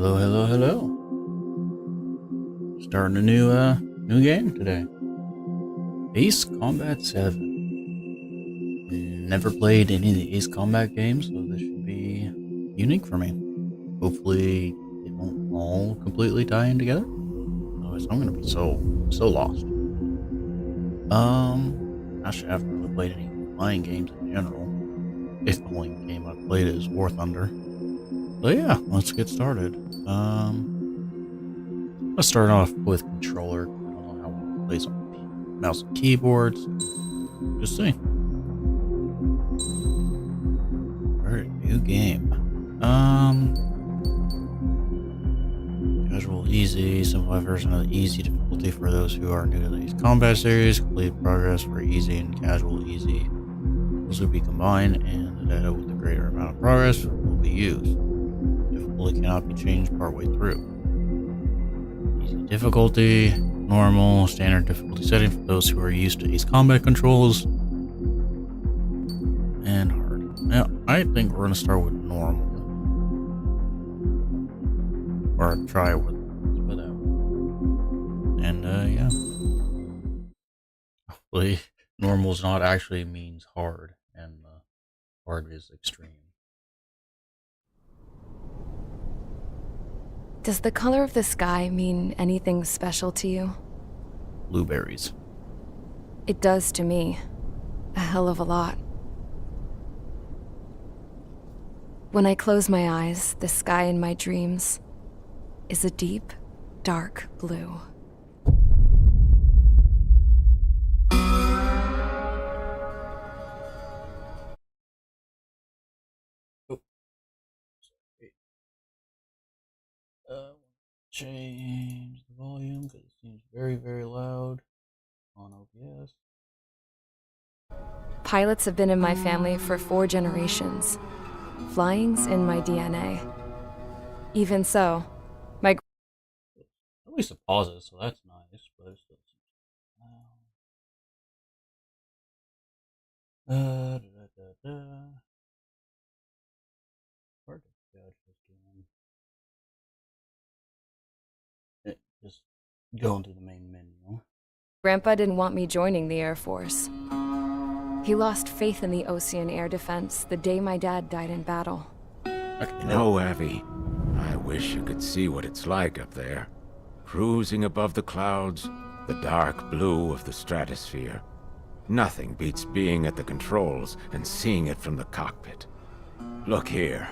Hello, hello, hello. Starting a new game today. Ace Combat 7. Never played any of the Ace Combat games, so this should be unique for me. Hopefully they won't all completely tie in together. Otherwise I'm gonna be so lost. Actually I haven't really played any flying games in general. If the only game I've played is War Thunder. But yeah, let's get started. Let's start off with controller. I don't know how one plays on mouse and keyboards. Just see. Alright, new game. Casual, easy, simplified version of the easy difficulty for those who are new to these combat series. Complete progress for easy and casual, easy. Those will be combined, and the data with the greater amount of progress will be used. Difficulty cannot be changed partway through. Easy difficulty, normal, standard difficulty setting for those who are used to Ace Combat controls, and hard. Now, I think we're gonna start with normal, or try with without. And yeah, hopefully, normal is not actually means hard, and hard is extreme. Does the color of the sky mean anything special to you? Blueberries. It does to me. A hell of a lot. When I close my eyes, the sky in my dreams is a deep, dark blue. Oh, sorry. Change the volume because it seems very loud on OBS. Pilots have been in my family for 4 generations. Flying's in my DNA. Even so, At least it pauses, so that's nice, but it still seems loud. Hard to judge this game. Just going through the main menu. Grandpa didn't want me joining the Air Force. He lost faith in the ocean air defense the day my dad died in battle. You know, Abby, I wish you could see what it's like up there. Cruising above the clouds, the dark blue of the stratosphere. Nothing beats being at the controls and seeing it from the cockpit. Look here.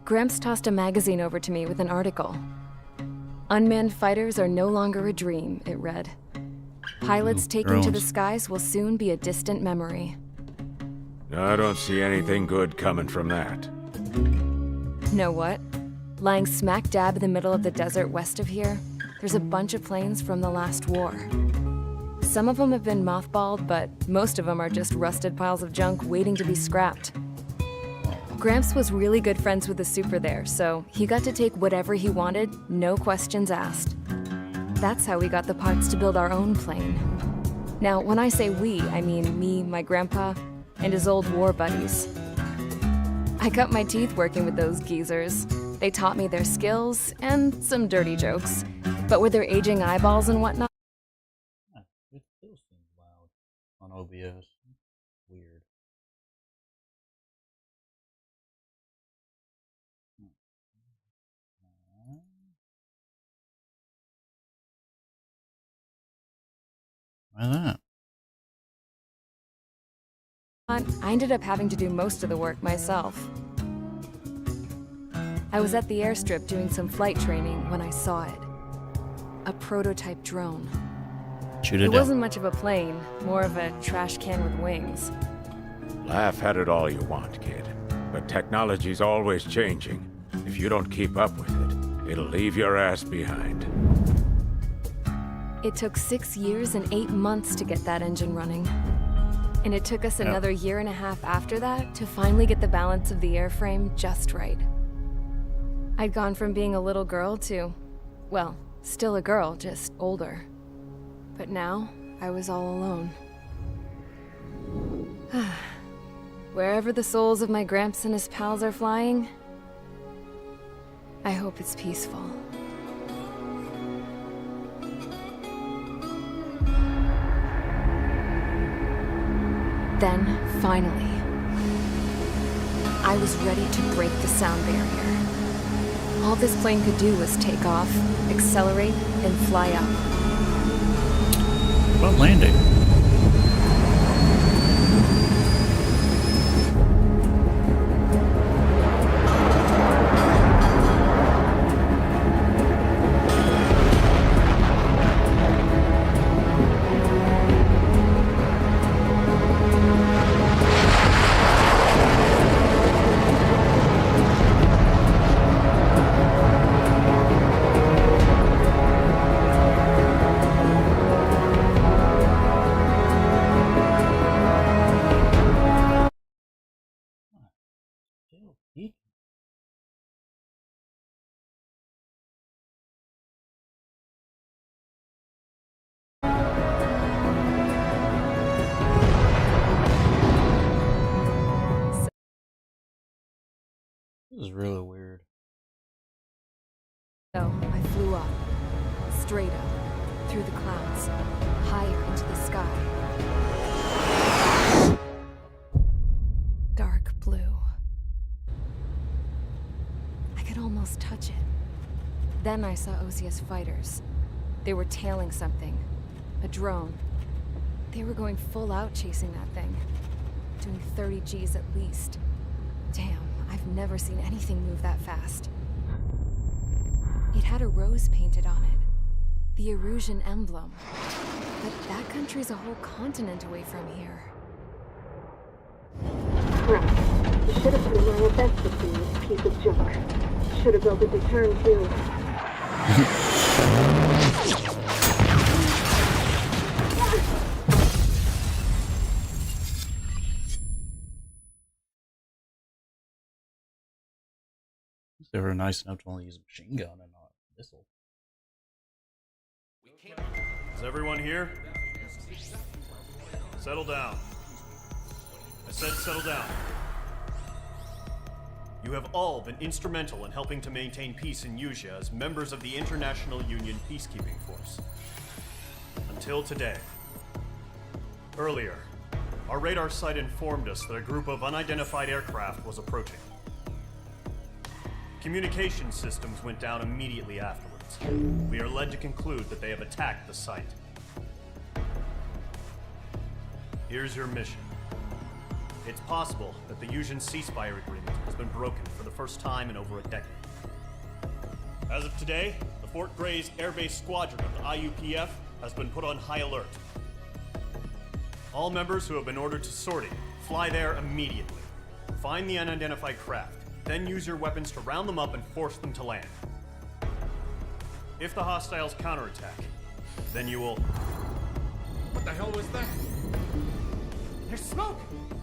Gramps tossed a magazine over to me with an article. Unmanned fighters are no longer a dream, it read. Pilots taking to the skies will soon be a distant memory. I don't see anything good coming from that. Know what? Lying smack dab in the middle of the desert west of here, there's a bunch of planes from the last war. Some of them have been mothballed, but most of them are just rusted piles of junk waiting to be scrapped. Gramps was really good friends with the super there, so he got to take whatever he wanted, no questions asked. That's how we got the parts to build our own plane. Now, when I say we, I mean me, my grandpa, and his old war buddies. I cut my teeth working with those geezers. They taught me their skills and some dirty jokes, but with their aging eyeballs and whatnot. It still seems loud on OBS. Weird. Why that? I ended up having to do most of the work myself. I was at the airstrip doing some flight training when I saw it. A prototype drone. Shoot It it down. wasn't much of a plane, more of a trash can with wings. Laugh at it all you want, kid. But technology's always changing. If you don't keep up with it, it'll leave your ass behind. It took 6 years and 8 months to get that engine running. And it took us another year and a half after that to finally get the balance of the airframe just right. I'd gone from being a little girl to, well, still a girl, just older. But now, I was all alone. Wherever the souls of my Gramps and his pals are flying, I hope it's peaceful. Then, finally, I was ready to break the sound barrier. All this plane could do was take off, accelerate, and fly up. What landing? This is really weird. So, I flew up. Straight up. Through the clouds. Higher into the sky. Dark blue. I could almost touch it. Then I saw Osia's fighters. They were tailing something. A drone. They were going full out chasing that thing. Doing 30 Gs at least. Damn, I've never seen anything move that fast. It had a rose painted on it. The Erusian emblem. But that country's a whole continent away from here. Crap. You should have put my best with you, piece of junk. Should have built a deterrent too. They were nice enough to only use a machine gun and not a missile. Is everyone here? Settle down. I said settle down. You have all been instrumental in helping to maintain peace in Usea as members of the International Union Peacekeeping Force. Until today. Earlier, our radar site informed us that a group of unidentified aircraft was approaching. Communication systems went down immediately afterwards. We are led to conclude that they have attacked the site. Here's your mission. It's possible that the Usian ceasefire agreement has been broken for the first time in over a decade. As of today, the Fort Gray's Air Base Squadron of the IUPF has been put on high alert. All members who have been ordered to sortie, fly there immediately. Find the unidentified craft. Then use your weapons to round them up and force them to land. If the hostiles counterattack, then you will... What the hell was that? There's smoke!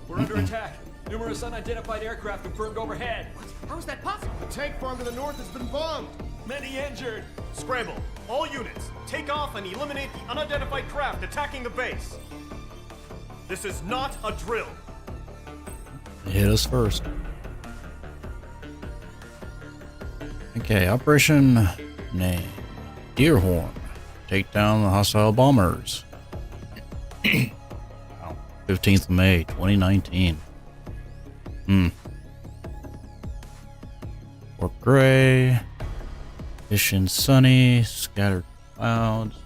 We're under attack. Numerous unidentified aircraft confirmed overhead. How is that possible? The tank farm to the north has been bombed. Many injured. Scramble. All units, take off and eliminate the unidentified craft attacking the base. This is not a drill. They hit us first. Okay, Operation Name. Deerhorn. Take down the hostile bombers. Wow. 15th of May, 2019. Fort Gray. Ish and sunny. Scattered clouds.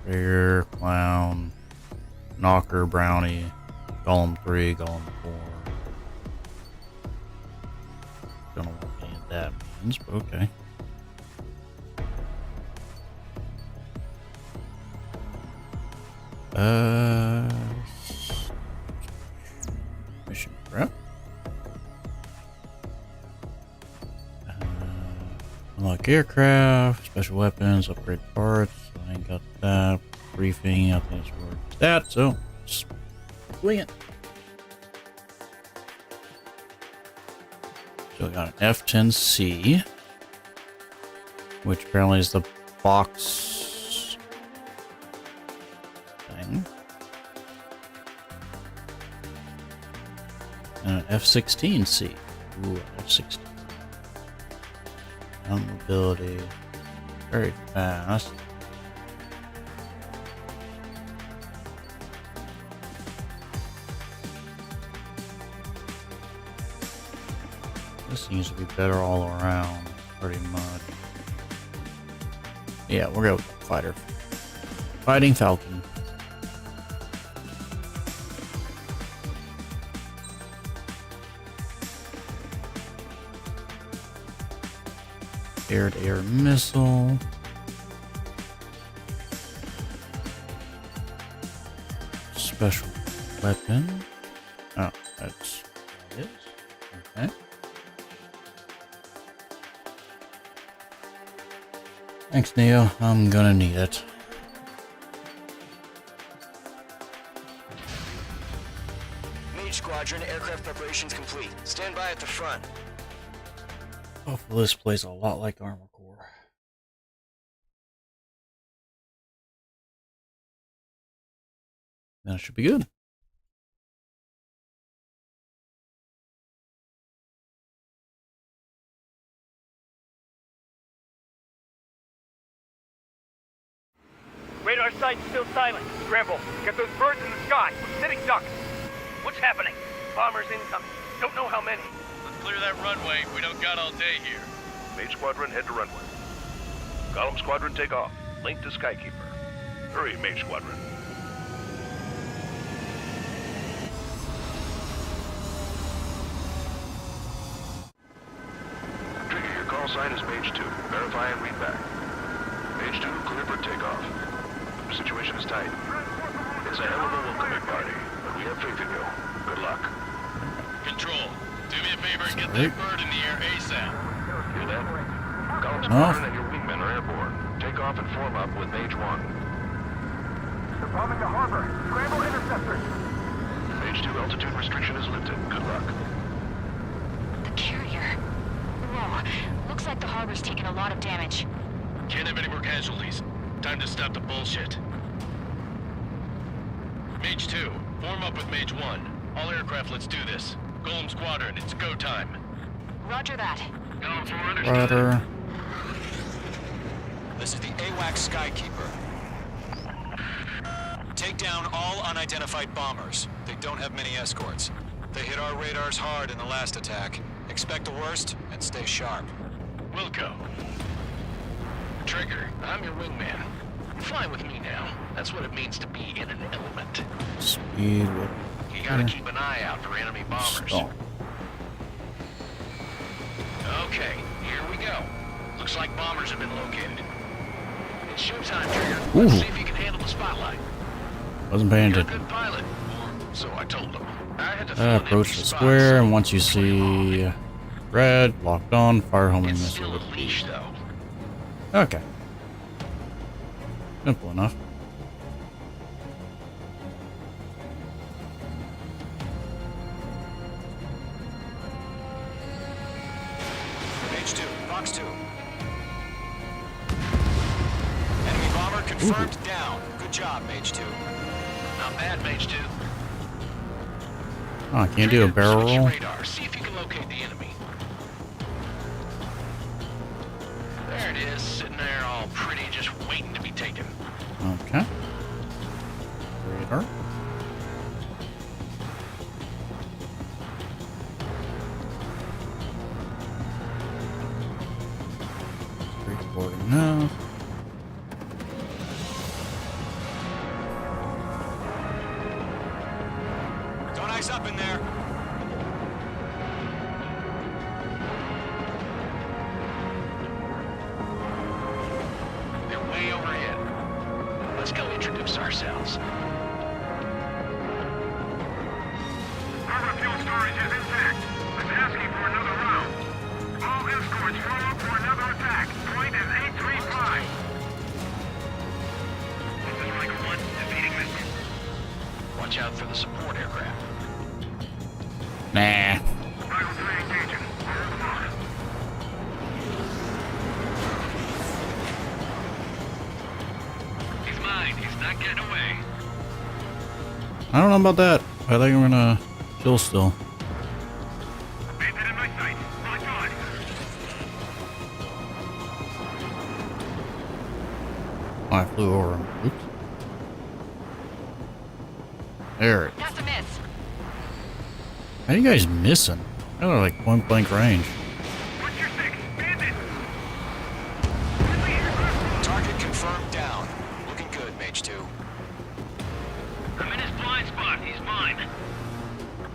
Bear, clown. Knocker, brownie. Golem 3, Golem 4. Don't know what any of that means, but okay. Mission prep. Unlock aircraft, special weapons, upgrade parts. I ain't got that. Briefing, I think it's worth that, so just wing it. So we got an F-10C, which apparently is the box thing. And an F-16C. Ooh, that's 60. Mobility. Very fast. This seems to be better all around, pretty much. Yeah, we'll go with fighter. Fighting Falcon. Air-to-air missile. Special weapon. Oh, that's what it is. Okay. Thanks, Neo. I'm gonna need it. Mage Squadron, aircraft preparations complete. Stand by at the front. Hopefully this plays a lot like Armor Core. Then it should be good. Radar site's still silent. Scramble. Get those birds in the sky. We're sitting ducks. What's happening? Bombers incoming. Don't know how many. Let's clear that runway. We don't got all day here. Mage Squadron, head to runway. Column Squadron, take off. Link to Skykeeper. Hurry, Mage Squadron. Trigger, your call sign is Mage 2. Verify and read back. Mage 2, clear for takeoff. The situation is tight. It's a hell of a welcoming party, but we have faith in you. Good luck. Control, do me a favor and get that bird in the air ASAP. Hear that? Column Squadron and your wingmen are airborne. Take off and form up with Mage 1. They're bombing the harbor. Scramble interceptors. Mage 2 altitude restriction is lifted. Good luck. The carrier. Whoa. Looks like the harbor's taken a lot of damage. Can't have any more casualties. Time to stop the bullshit. Mage 2, form up with Mage 1. All aircraft, let's do this. Golem Squadron, it's go time. Roger that. Roger. This is the AWACS Skykeeper. Take down all unidentified bombers. They don't have many escorts. They hit our radars hard in the last attack. Expect the worst and stay sharp. Wilco. Trigger, I'm your wingman. Fly with me now. That's what it means to be in an element. Speed. You gotta keep an eye out for enemy bombers. Stall. Okay, here we go. Looks like bombers have been located. It's showtime, Trigger. Ooh. Let's see if you can handle the spotlight. Wasn't paying You're a attention. good pilot, or so I told them. I had to fill an Approach empty the spot, square, so and once you see red, locked on, fire homing it's missile. still a leash, though. Okay. Simple enough. Mage 2, Fox 2. Enemy bomber confirmed down. Good job, Mage 2. Not bad, Mage 2. Oh, I can't do a barrel Switch your roll. radar. See if you can locate the enemy. There it is, sitting there all pretty, just waiting to be taken. Okay. Radar. Reporting now. Don't ice up in there. They're way overhead. Let's go introduce ourselves. Harbor fuel storage is intact. I'm asking for another round. All escorts form up for another attack. Point is 835. This is Riker 1, defeating missile. Watch out for the support aircraft. Nah. Riker 3 engaging. Hold on. He's mine. He's not getting away. I don't know about that. I think I'm gonna chill still. Bandit in my sights. Oh, I flew over him. Oops. There it is. That's a miss. How are you guys missing? They're like point blank range. What's your six? Bandit! Target confirmed down. Looking good, Mage 2. I'm in his blind spot. He's mine.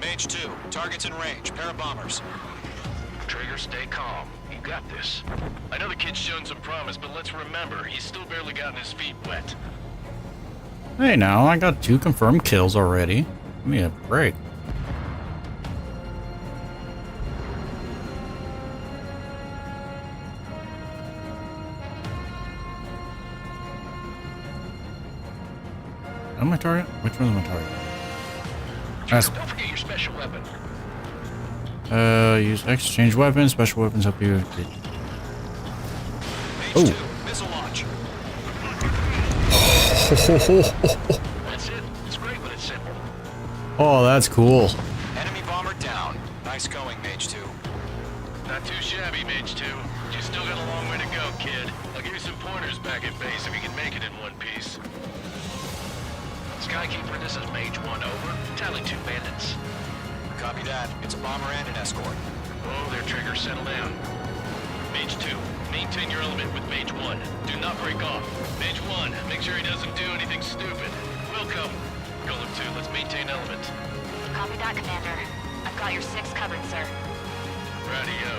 Mage 2, target's in range. Pair of bombers. Trigger, stay calm. You got this. I know the kid's shown some promise, but let's remember, he's still barely gotten his feet wet. Hey, now I got 2 confirmed kills already. Give me a break. Am I target? Which one's my target? That's, Don't forget your special weapon. use exchange weapons. Special weapons help you. Mage Oh. 2, missile launch. That's it. It's great when it's simple. Oh, that's cool. Enemy bomber down. Nice going, Mage 2. Not too shabby, Mage 2. You still got a long way to go, kid. I'll give you some pointers back at base if you can make it in one piece. Skykeeper, this is Mage 1, over. Tally 2 bandits. Copy that. It's a bomber and an escort. Oh, their triggers, settle down. Mage 2, maintain your element with Mage 1. Do not break off. Mage 1, make sure he doesn't do anything stupid. Welcome. Golem 2, let's maintain element. Copy that, Commander. I've got your 6 covered, sir. Radio.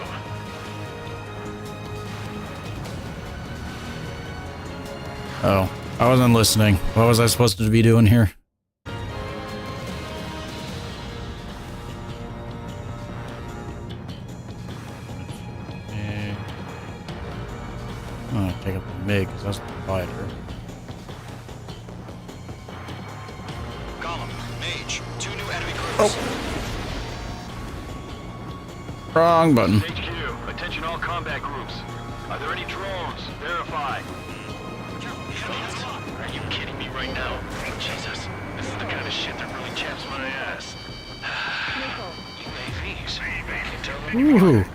Oh, I wasn't listening. What was I supposed to be doing here? I'm gonna take up the MiG because that's quieter. Column, Mage, 2 new enemy crews. Wrong button. HQ, attention all combat groups. Are there any drones? Verify. Are you kidding me right now? Jesus, this is the kind of shit that really chaps my ass. UAVs. Can tell them Ooh.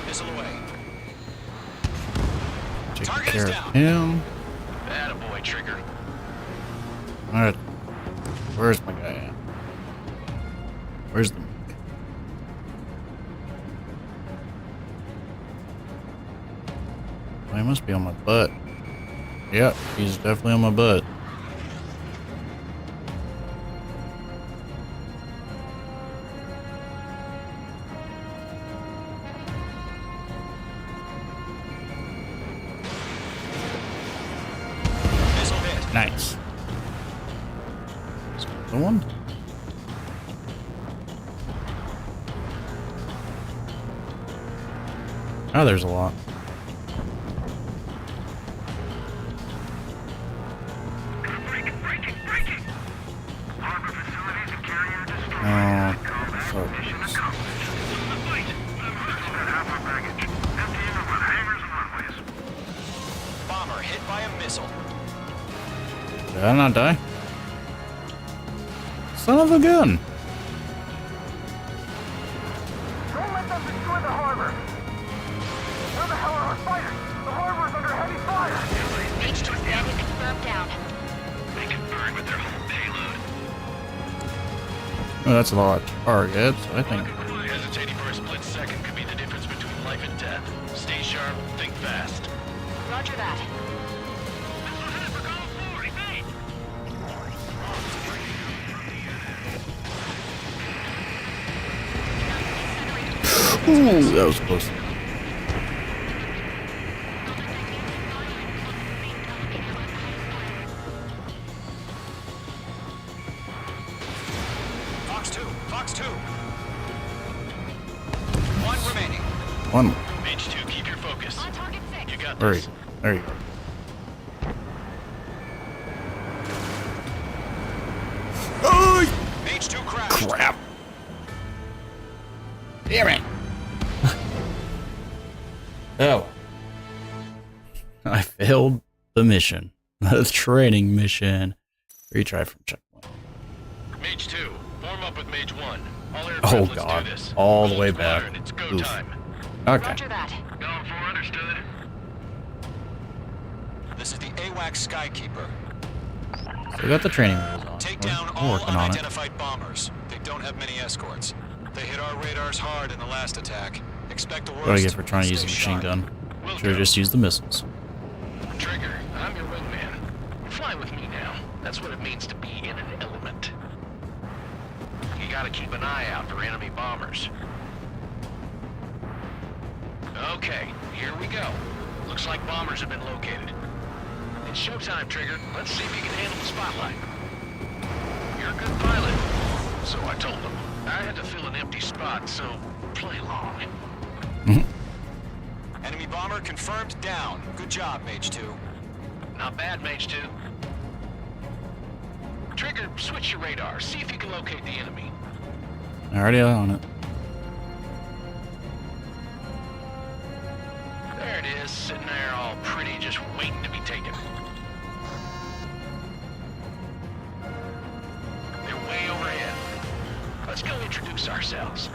Missile away. Take Target care is of down. him. Attaboy, Trigger. Alright. Where's my guy at? Where's the MiG? He must be on my butt. Yep, he's definitely on my butt. Missile hit. Nice. Is that the one? Oh, there's a lot. Breaking! Harbor facilities and carrier destroyed. Mission Focus. accomplished. What's the fight? About half our baggage. Emptying over the hangars and runways. Bomber hit by a missile. Did I not die? Son of a gun! Don't let them destroy the harbor! Where the hell are our fighters? The harbor is under heavy fire! Mage 2 bandit confirmed down. They can burn with their whole payload. Oh, that's a lot of targets. I think. Hesitating for a split second could be the difference between life and death. Stay sharp, think fast. Roger that. Missile hit for column 4, evade! Ooh, that was close. Fox 2. One remaining. One. Mage 2, keep your focus. On target 6. You got There you this. go. There you go. Oh, Mage 2 crashed. crap. Damn it. Oh. I failed the mission. The training mission. Retry from checkpoint. Mage 2, form up with Mage 1. All aircraft, Oh let's god, do this. all the way Hold fire back. and it's go Oof. time. Okay. Roger that. Going for understood. This is the AWACS Skykeeper. So we got the training wheels on. Take We're down all working on it. unidentified bombers. They don't have many escorts. They hit our radars hard in the last attack. Expect the worst. What do I get for trying to use a Stay machine sharp. gun? Should have just used the missiles. Trigger, I'm your wingman. Fly with me now. That's what it means to be in an element. You gotta keep an eye out for enemy bombers. Okay, here we go. Looks like bombers have been located. It's showtime, Trigger. Let's see if you can handle the spotlight. You're a good pilot. So I told them. I had to fill an empty spot, so play along. Enemy bomber confirmed down. Good job, Mage 2. Not bad, Mage 2. Trigger, switch your radar. See if you can locate the enemy. Already on it. There it is, sitting there all pretty, just waiting to be taken. They're way overhead. Let's go introduce ourselves.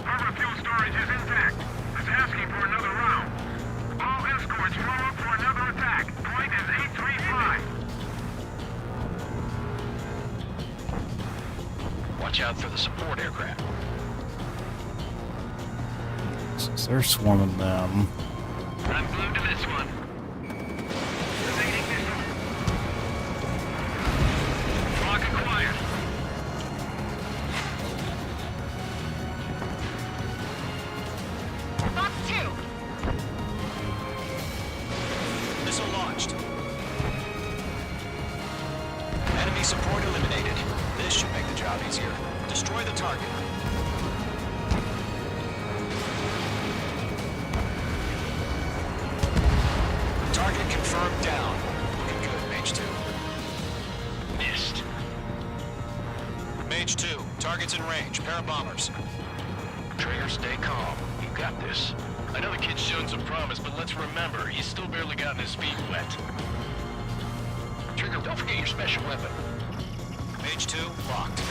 Harbor fuel storage is intact. It's asking for another round. All escorts roll up for another attack. Point is 835. Watch out for the support aircraft. So they're swarming them. I'm glued to this one. Evading missile. Lock acquired. Box 2. Missile launched. Enemy support eliminated. This should make the job easier. Destroy the target. Target confirmed down. Looking good, Mage 2. Missed. Mage 2, target's in range. Pair of bombers. Trigger, stay calm. You got this. I know the kid's shown some promise, but let's remember, he's still barely gotten his feet wet. Trigger, don't forget your special weapon. Mage 2, locked.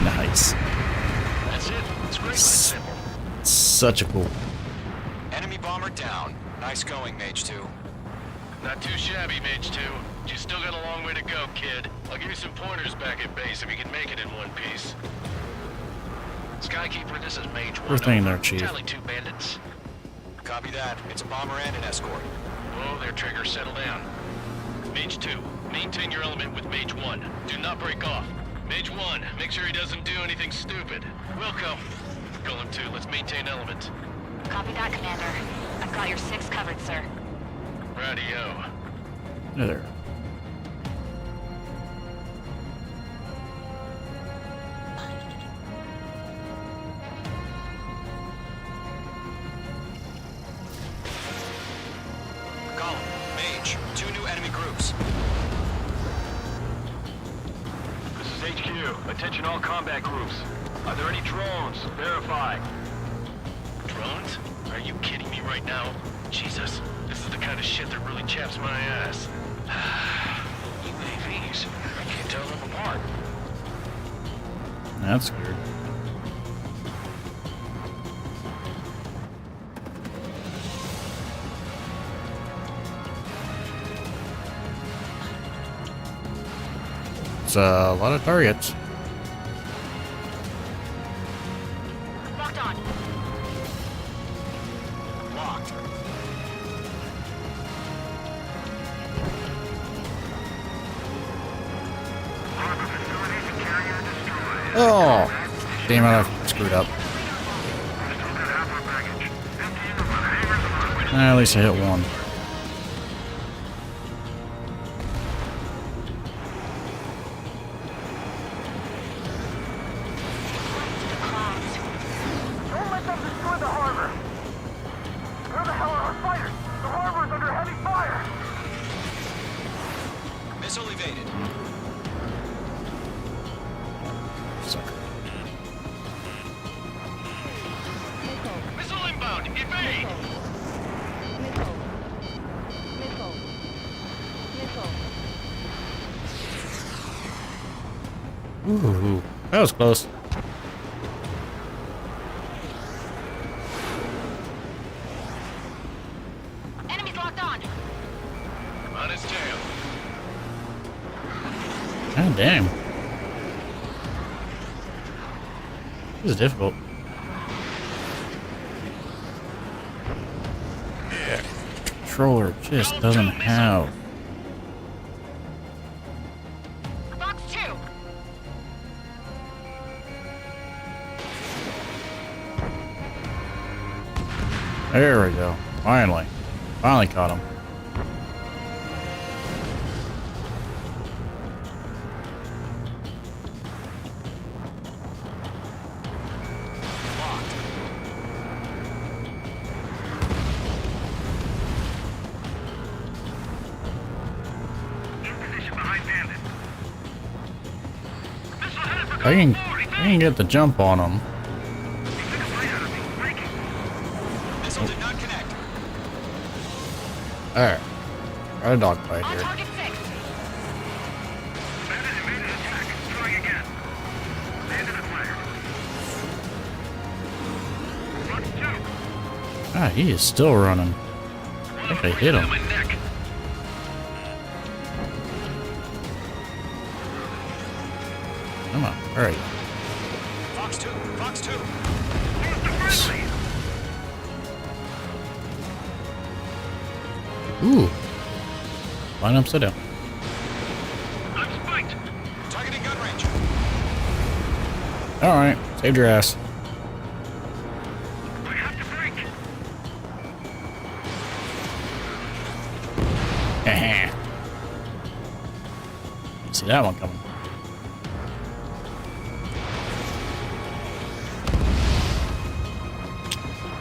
Nice. That's it. It's great when it's simple. Such a cool. Enemy bomber down. Nice going, Mage 2. Not too shabby, Mage 2. You still got a long way to go, kid. I'll give you some pointers back at base if you can make it in one piece. Skykeeper, this is Mage 1. Sure thing there, over. Chief. Tally 2 bandits. Copy that. It's a bomber and an escort. Whoa there, Trigger. Settle down. Mage 2, maintain your element with Mage 1. Do not break off. Mage 1, make sure he doesn't do anything stupid. Wilco. Golem 2, let's maintain element. Copy that, Commander. I've got your 6 covered, sir. Radio. There. Column, Mage, 2 new enemy groups. This is HQ. Attention all combat groups. Are there any drones? Verify. Drones? Are you kidding me right now? Jesus, this is the kind of shit that really chaps my ass. UAVs. I can't tell them apart. That's weird. It's a lot of targets. Locked on. Locked. Harbor facilities and carrier destroyed. Oh, damn it! I screwed up. Still got half our baggage. Emptying the hangars on. At least I hit one. Don't let them destroy the harbor! Where the hell are our fighters? The harbor is under heavy fire! Missile evaded. Sucker. Missile inbound! Evade! Ooh, that was close. Enemies locked on. On his tail. God damn. This is difficult. Yeah. Controller just doesn't have. Box 2. There we go. Finally. Finally caught him. I can get the jump on him. Missile did not connect. Alright. Got a dogfight On here. target 6. Bandit made an attack. Trying again. Landed a flare. Box 2. Ah, he is still running. I think I hit him. My neck. Come on. Alright. Fox 2. Fox 2. Ooh. Line upside down. I'm spiked. Targeting gun range. Alright. Saved your ass. I have to break. See that one coming.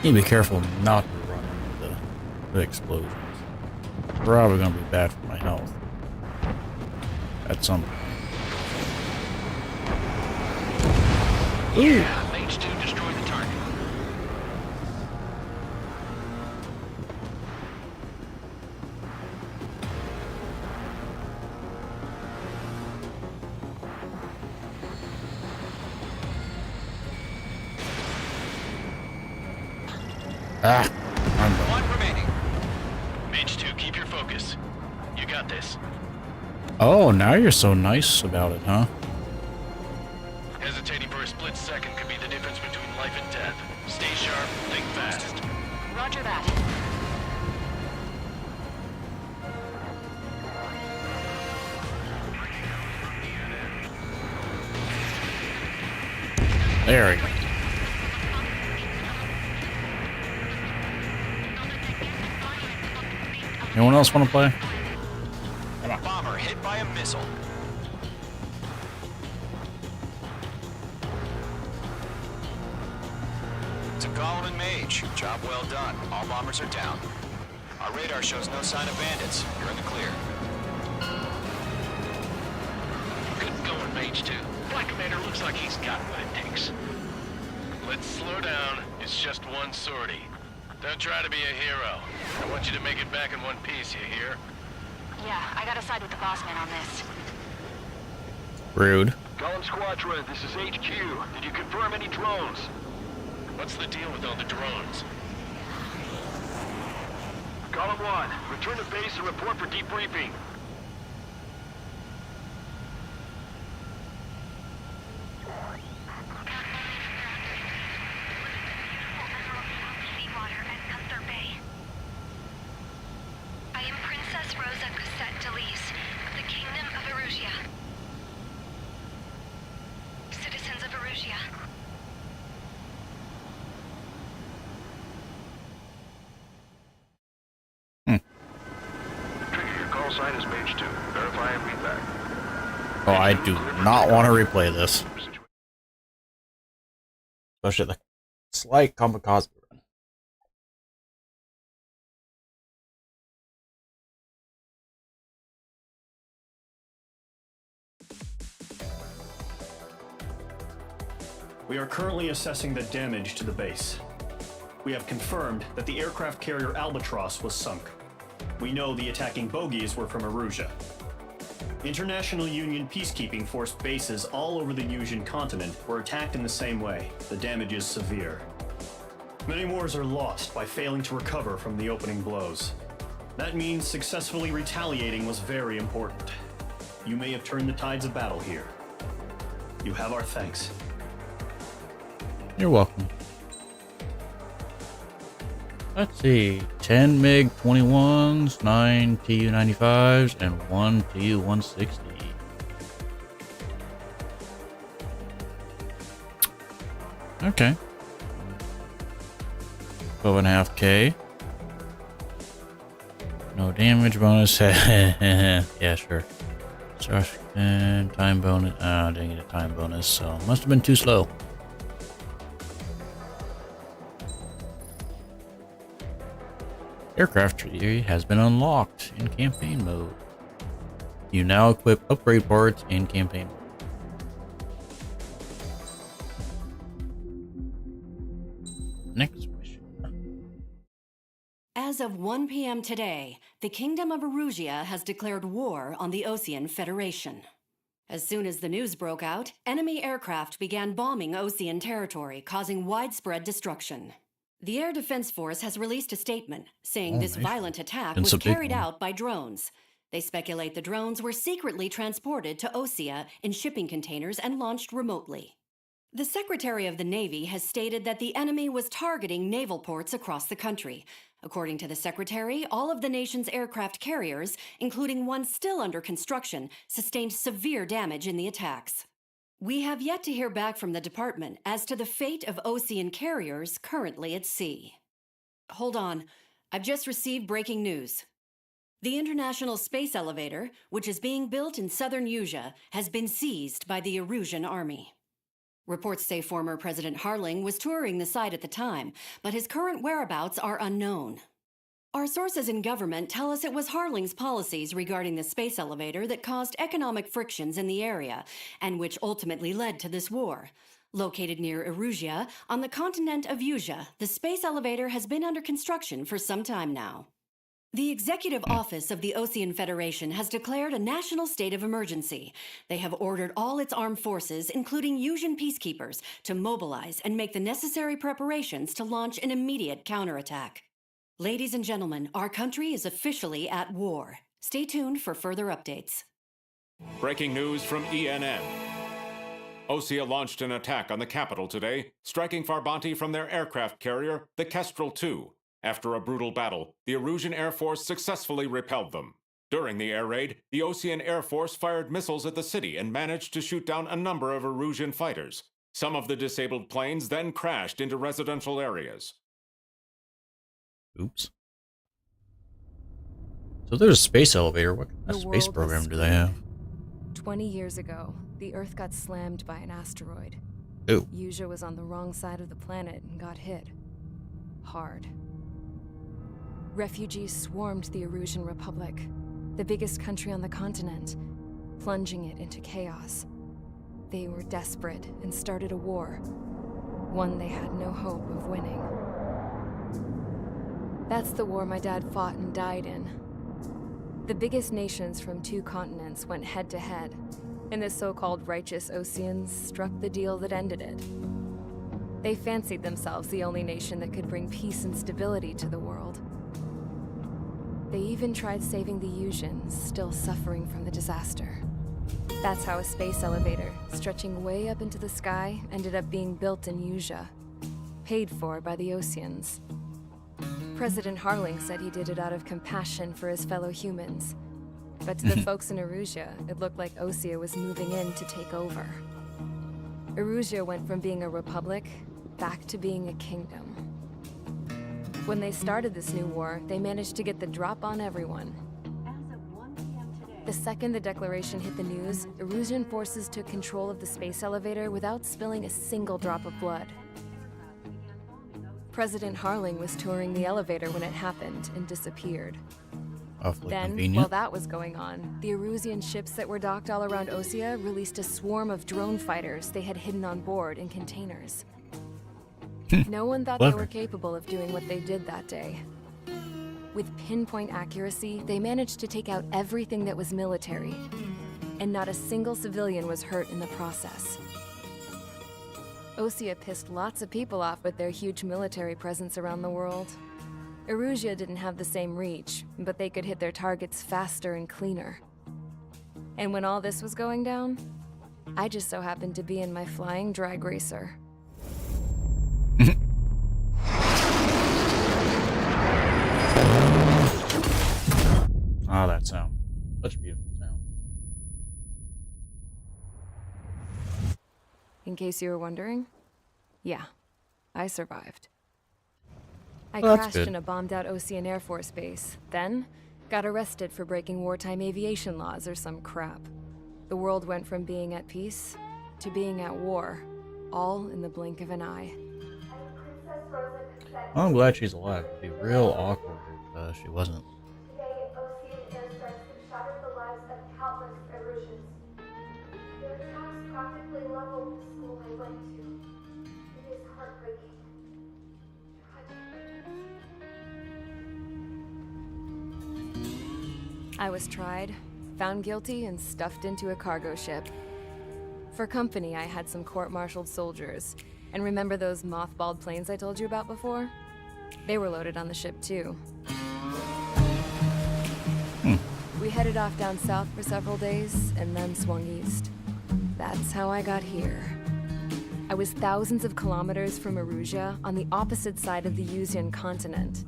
Need to be careful not to run into the explosions. Probably gonna be bad for my health. At some point. Yeah, Mage 2 destroyed the target. Ah! One remaining. Mage 2, keep your focus. You got this. Oh, now you're so nice about it, huh? Hesitating for a split second could be the difference between life and death. Stay sharp, think fast. Roger that. There we go. Anyone else want to play? Bomber hit by a missile. To Golem and Mage, job well done. All bombers are down. Our radar shows no sign of bandits. You're in the clear. Good going, Mage 2. Black Commander looks like he's got what it takes. Let's slow down. It's just one sortie. Don't try to be a hero. I want you to make it back in one piece, you hear? Yeah, I gotta side with the boss man on this. Rude. Golem Squadron, this is HQ. Did you confirm any drones? What's the deal with all the drones? Golem 1, return to base and report for debriefing. I am Princess Rosa Cassette Delise of the Kingdom of Erusia. Citizens of Erusia. Trigger, your call sign is Mage 2. Verify and read back. Oh, I do not want to replay this. Especially the slight kamikaze run. We are currently assessing the damage to the base. We have confirmed that the aircraft carrier Albatross was sunk. We know the attacking bogies were from Erusia. International Union peacekeeping force bases all over the Yusian continent were attacked in the same way. The damage is severe. Many wars are lost by failing to recover from the opening blows. That means successfully retaliating was very important. You may have turned the tides of battle here. You have our thanks. You're welcome. Let's see. 10 MiG-21s, 9 Tu-95s, and 1 Tu-160. Okay. 12.5K. No damage bonus. Yeah, sure. And time bonus. I didn't get a time bonus, so must have been too slow. Aircraft tree has been unlocked in campaign mode. You now equip upgrade parts in campaign mode. Next mission. As of 1 p.m. today, the Kingdom of Erusia has declared war on the Osean Federation. As soon as the news broke out, enemy aircraft began bombing Osean territory, causing widespread destruction. The Air Defense Force has released a statement saying this violent attack was carried out by drones. They speculate the drones were secretly transported to Osea in shipping containers and launched remotely. The Secretary of the Navy has stated that the enemy was targeting naval ports across the country. According to the Secretary, all of the nation's aircraft carriers, including one still under construction, sustained severe damage in the attacks. We have yet to hear back from the department as to the fate of Osean carriers currently at sea. Hold on, I've just received breaking news. The International Space Elevator, which is being built in southern Yusia, has been seized by the Erusian army. Reports say former President Harling was touring the site at the time, but his current whereabouts are unknown. Our sources in government tell us it was Harling's policies regarding the space elevator that caused economic frictions in the area, and which ultimately led to this war. Located near Erusia, on the continent of Yusia, the space elevator has been under construction for some time now. The Executive Office of the Osean Federation has declared a national state of emergency. They have ordered all its armed forces, including Yusian peacekeepers, to mobilize and make the necessary preparations to launch an immediate counterattack. Ladies and gentlemen, our country is officially at war. Stay tuned for further updates. Breaking news from ENN. Osea launched an attack on the capital today, striking Farbanti from their aircraft carrier, the Kestrel II. After a brutal battle, the Erusian Air Force successfully repelled them. During the air raid, the Osean Air Force fired missiles at the city and managed to shoot down a number of Erusian fighters. Some of the disabled planes then crashed into residential areas. Oops. So there's a space elevator. What kind of space program do they have? 20 years ago, the Earth got slammed by an asteroid. Oh. Yusia was on the wrong side of the planet and got hit. Hard. Refugees swarmed the Erusian Republic, the biggest country on the continent, plunging it into chaos. They were desperate and started a war, one they had no hope of winning. That's the war my dad fought and died in. The biggest nations from 2 continents went head-to-head, and the so-called righteous Oseans struck the deal that ended it. They fancied themselves the only nation that could bring peace and stability to the world. They even tried saving the Yusians, still suffering from the disaster. That's how a space elevator, stretching way up into the sky, ended up being built in Yusia, paid for by the Oseans. President Harling said he did it out of compassion for his fellow humans. But to the folks in Erusia, it looked like Osea was moving in to take over. Erusia went from being a republic back to being a kingdom. When they started this new war, they managed to get the drop on everyone. The second the declaration hit the news, Erusian forces took control of the space elevator without spilling a single drop of blood. President Harling was touring the elevator when it happened and disappeared. Then, while that was going on, the Erusian ships that were docked all around Osea released a swarm of drone fighters they had hidden on board in containers. No one thought they were capable of doing what they did that day. With pinpoint accuracy, they managed to take out everything that was military, and not a single civilian was hurt in the process. Osea pissed lots of people off with their huge military presence around the world. Erusia didn't have the same reach, but they could hit their targets faster and cleaner. And when all this was going down, I just so happened to be in my flying drag racer. Ah, that sound. Such a beautiful sound. In case you were wondering, yeah, I survived. I Well, that's crashed good. in a bombed-out Ocean Air Force base, then got arrested for breaking wartime aviation laws or some crap. The world went from being at peace to being at war, all in the blink of an eye. Well, I'm glad she's alive. It'd be real awkward if she wasn't. Today, Ocean airstrikes have shattered the lives of countless Erusians. Their attacks practically leveled the school I went to. It is heartbreaking. Tragic. I was tried, found guilty, and stuffed into a cargo ship. For company, I had some court-martialed soldiers. And remember those mothballed planes I told you about before? They were loaded on the ship, too. We headed off down south for several days, and then swung east. That's how I got here. I was thousands of kilometers from Erusia, on the opposite side of the Yuzian continent.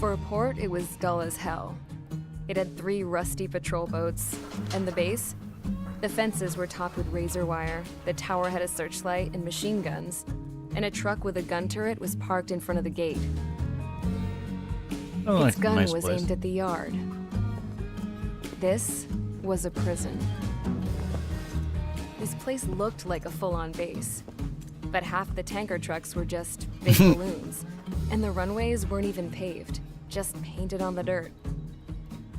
For a port, it was dull as hell. It had 3 rusty patrol boats, and the base? The fences were topped with razor wire, the tower had a searchlight and machine guns, and a truck with a gun turret was parked in front of the gate. Oh, Its like a gun nice was place. aimed at the yard. This was a prison. This place looked like a full-on base, but half the tanker trucks were just big balloons, and the runways weren't even paved, just painted on the dirt.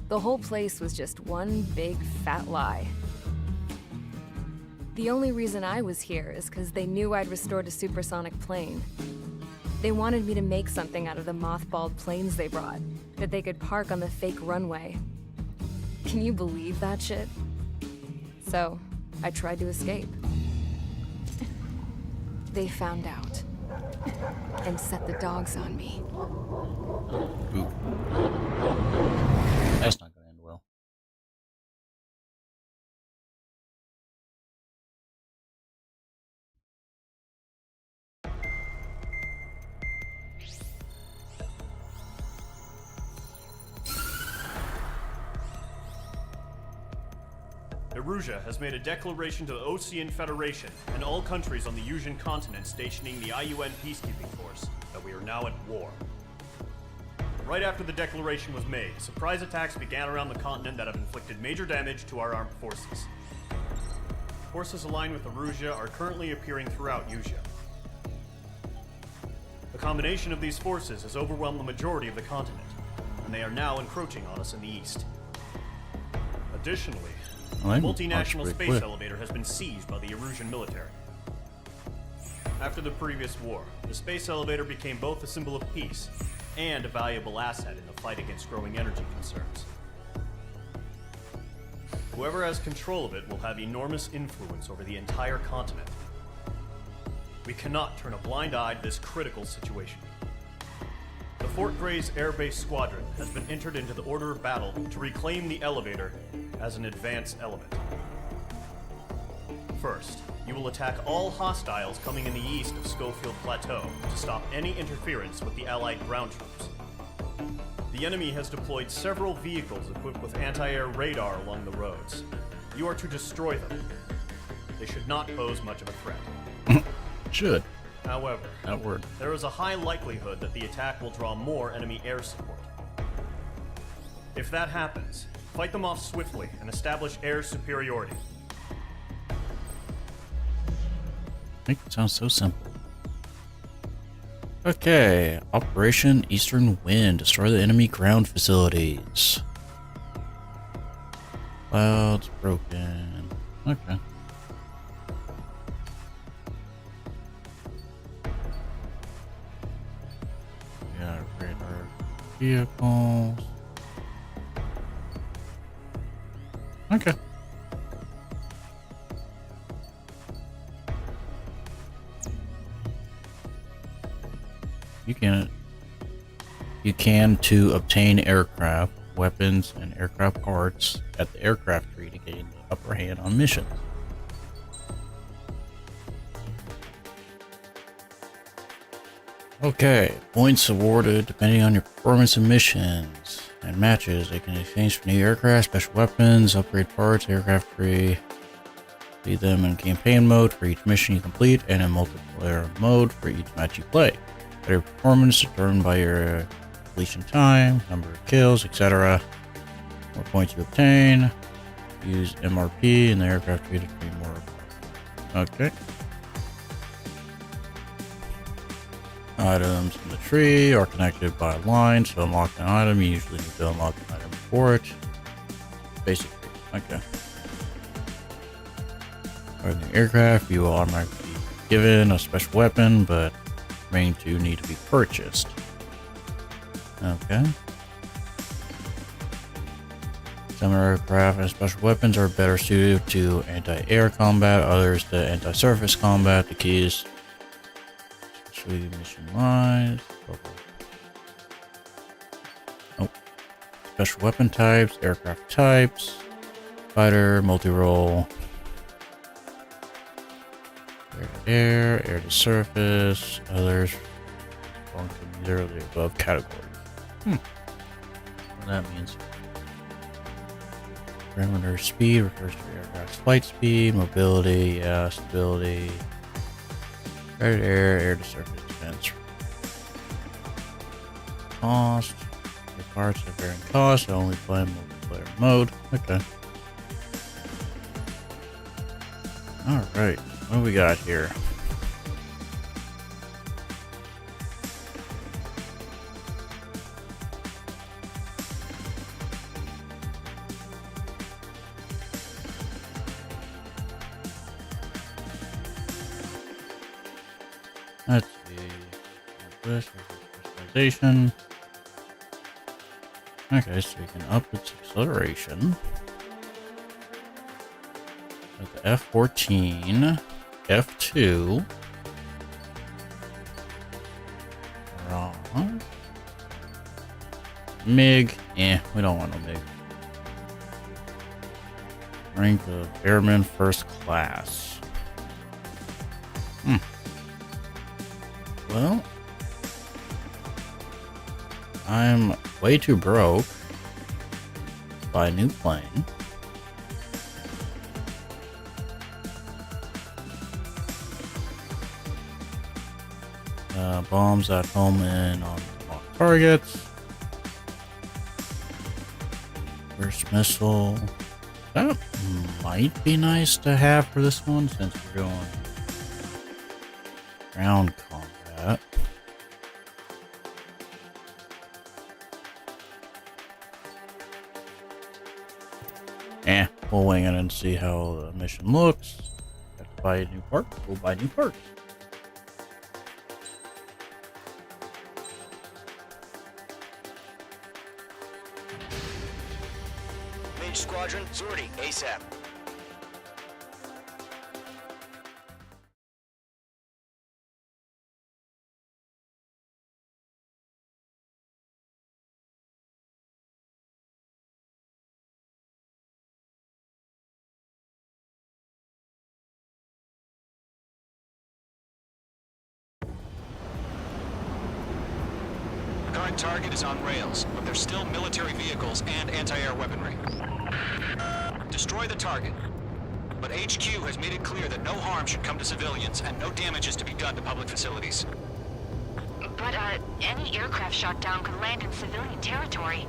The whole place was just one big fat lie. The only reason I was here is because they knew I'd restored a supersonic plane. They wanted me to make something out of the mothballed planes they brought, that they could park on the fake runway. Can you believe that shit? So, I tried to escape. They found out, and set the dogs on me. Ooh. That's not going to end well. Erusia has made a declaration to the Ocean Federation and all countries on the Yusian continent stationing the IUN peacekeeping force that we are now at war. Right after the declaration was made, surprise attacks began around the continent that have inflicted major damage to our armed forces. Forces aligned with Erusia are currently appearing throughout Yusia. The combination of these forces has overwhelmed the majority of the continent, and they are now encroaching on us in the east. Additionally, Well, the they multinational marched pretty space quick. elevator has been seized by the Erusian military. After the previous war, the space elevator became both a symbol of peace and a valuable asset in the fight against growing energy concerns. Whoever has control of it will have enormous influence over the entire continent. We cannot turn a blind eye to this critical situation. The Fort Gray's Air Base Squadron has been entered into the order of battle to reclaim the elevator as an advance element. First, you will attack all hostiles coming in the east of Schofield Plateau to stop any interference with the Allied ground troops. The enemy has deployed several vehicles equipped with anti-air radar along the roads. You are to destroy them. They should not pose much of a threat. Should. However, That word. there is a high likelihood that the attack will draw more enemy air support. If that happens, fight them off swiftly and establish air superiority. Make it sound so simple. Okay, Operation Eastern Wind. Destroy the enemy ground facilities. Clouds broken. Okay. Got radar vehicles. Okay. You can to obtain aircraft, weapons, and aircraft parts at the aircraft tree to gain the upper hand on missions. Okay, points awarded depending on your performance in missions and matches. They can exchange for new aircraft, special weapons, upgrade parts, aircraft free. See them in campaign mode for each mission you complete and in multiplayer mode for each match you play. Better performance determined by your completion time, number of kills, etc. More points you obtain. Use MRP in the aircraft tree to gain more. Okay. Items in the tree are connected by a line. To unlock an item, you usually need to unlock an item for it. Basic tree. Okay. For the aircraft, you will automatically be given a special weapon, but remaining two need to be purchased. Okay. Some aircraft and special weapons are better suited to anti-air combat, others to anti-surface combat. The key is mission wise. Oh. Special weapon types, aircraft types, fighter, multi-role, air to air, air to surface, others belong to neither of the above categories. What that means. Perimeter speed refers to aircraft's flight speed, mobility, stability. Air to air, air to surface defense. Cost. The parts have varying costs. I only play in multiplayer mode. Okay. Alright. What do we got here? Let's see. This specialization. Okay, so we can up its acceleration. With the F-14, F-2. Wrong. MiG. We don't want no MiG. Rank of Airman First Class. Well, I'm way too broke to buy a new plane. Bombs at home and on targets. First missile. That might be nice to have for this one since we're going ground combat. We'll wing it and see how the mission looks. Have to buy a new part. We'll buy new parts. Mage Squadron, sortie, ASAP. Current target is on rails, but there's still military vehicles and anti-air weaponry. Destroy the target. But HQ has made it clear that no harm should come to civilians and no damage is to be done to public facilities. But, any aircraft shot down could land in civilian territory.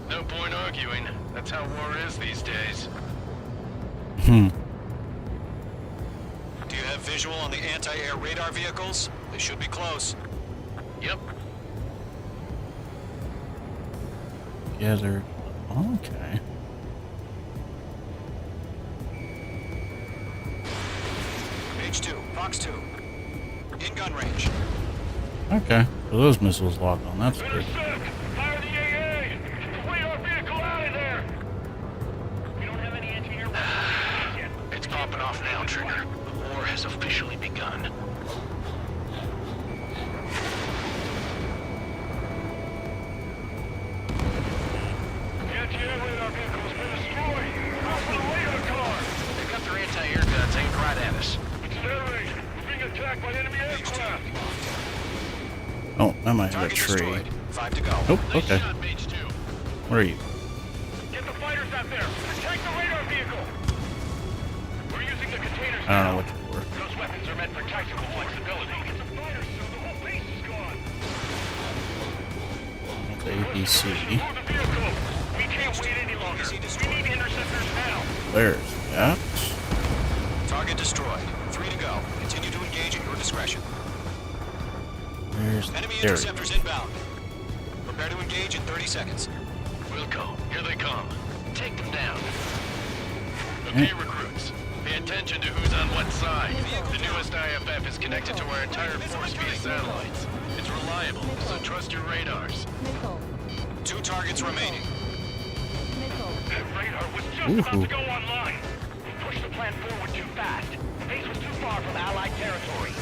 No point arguing. That's how war is these days. Do you have visual on the anti-air radar vehicles? They should be close. Yep. Together. Okay. H2, Fox 2. In gun range. Okay. So those missiles locked on. That's good. Fire the AA! Flee our vehicle out of there! We don't have any anti-air weapons yet. It's popping off now, Trigger. The war has officially begun. Oh, I might have a Target tree. destroyed. 5 to go. Oh, okay. Shot, Mage 2. Where are you? Get the fighters out there! Protect the radar vehicle! We're using the containers I don't know now. what you're for. Those weapons are meant for tactical flexibility. It's a fighter, so the whole base is gone. That's ABC. Move the vehicle! We can't wait any longer. We need interceptors now. There's that. Target destroyed. 3 to go. Continue to engage at your discretion. There's Enemy there. interceptors inbound. Prepare to engage in 30 seconds. Wilco, here they come. Take them down. Okay, recruits. Pay attention to who's on what side. The newest IFF is connected to our entire force via satellites. It's reliable, so trust your radars. 2 targets remaining. That radar was just about to go online. We pushed the plan forward too fast. The base was too far from Allied territory.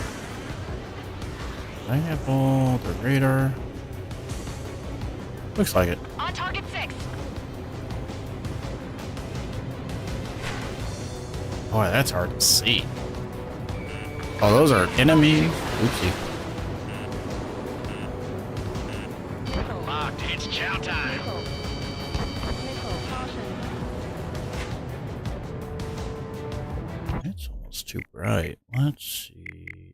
I have all the radar. Looks like it. On target 6. Boy, that's hard to see. Oh, those are enemies. Oopsie. Locked, it's chow time. It's almost too bright. Let's see.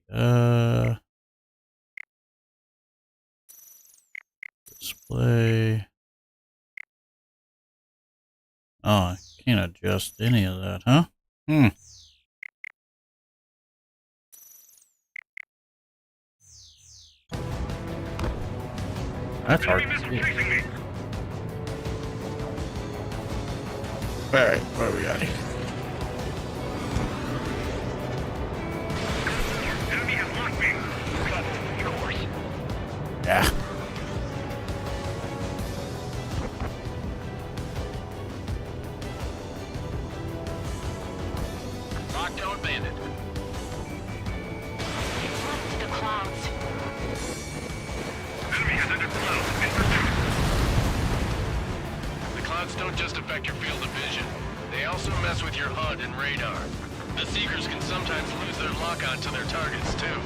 Display. Oh, I can't adjust any of that, huh? That's hard to see. Alright, what do we got here? Enemy has locked me. Of course. Yeah. Lockdown bandit. It's left to the clouds. Enemy has entered cloud. The clouds don't just affect your field of vision. They also mess with your HUD and radar. The Seekers can sometimes lose their lock-on to their targets, too.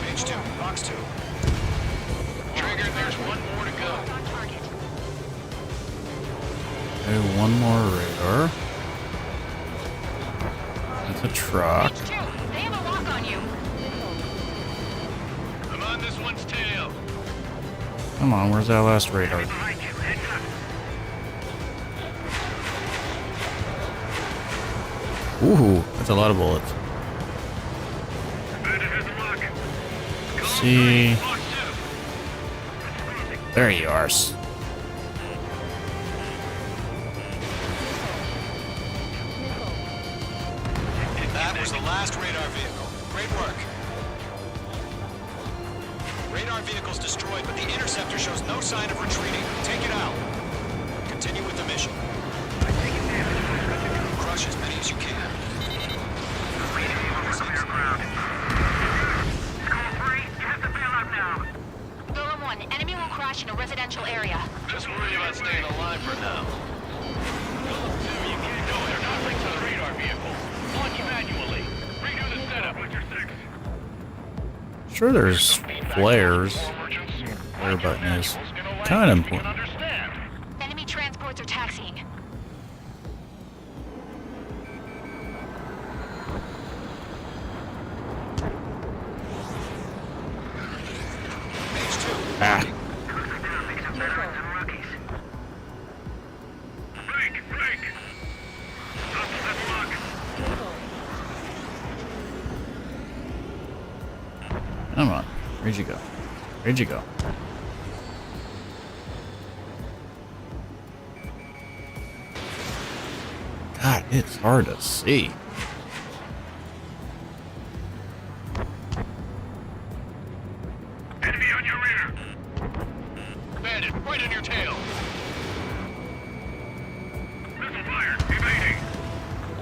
Page 2, box 2. Trigger, there's one more to go. On target. Okay, one more radar. That's a truck. H2, they have a lock on you. I'm on this one's tail. Come on, where's that last radar? Behind you. Heads up. Ooh, that's a lot of bullets. Bandit has a lock. See, Box 2. there you are. That was the last radar vehicle. Great work. Radar vehicle's destroyed, but the interceptor shows no sign of retreating. Take it out. Continue with the mission. Crush as many as you can. Clear ground. Skull 3, you have to bail out now. Golem 1, enemy will crash in a residential area. Just worry about staying alive for now. Golem 2, you can't go there. Not linked to the radar vehicle. Launch manually. Redo the setup. Winter 6. Sure, there's flares. Flare button is kind of important. Enemy transports are taxiing. Page 2. Ah, Break. Let's lock. come on. Where'd you go? Where'd you go? God, it's hard to see. Enemy on your rear. Bandit, right on your tail. Missile fired. Evading.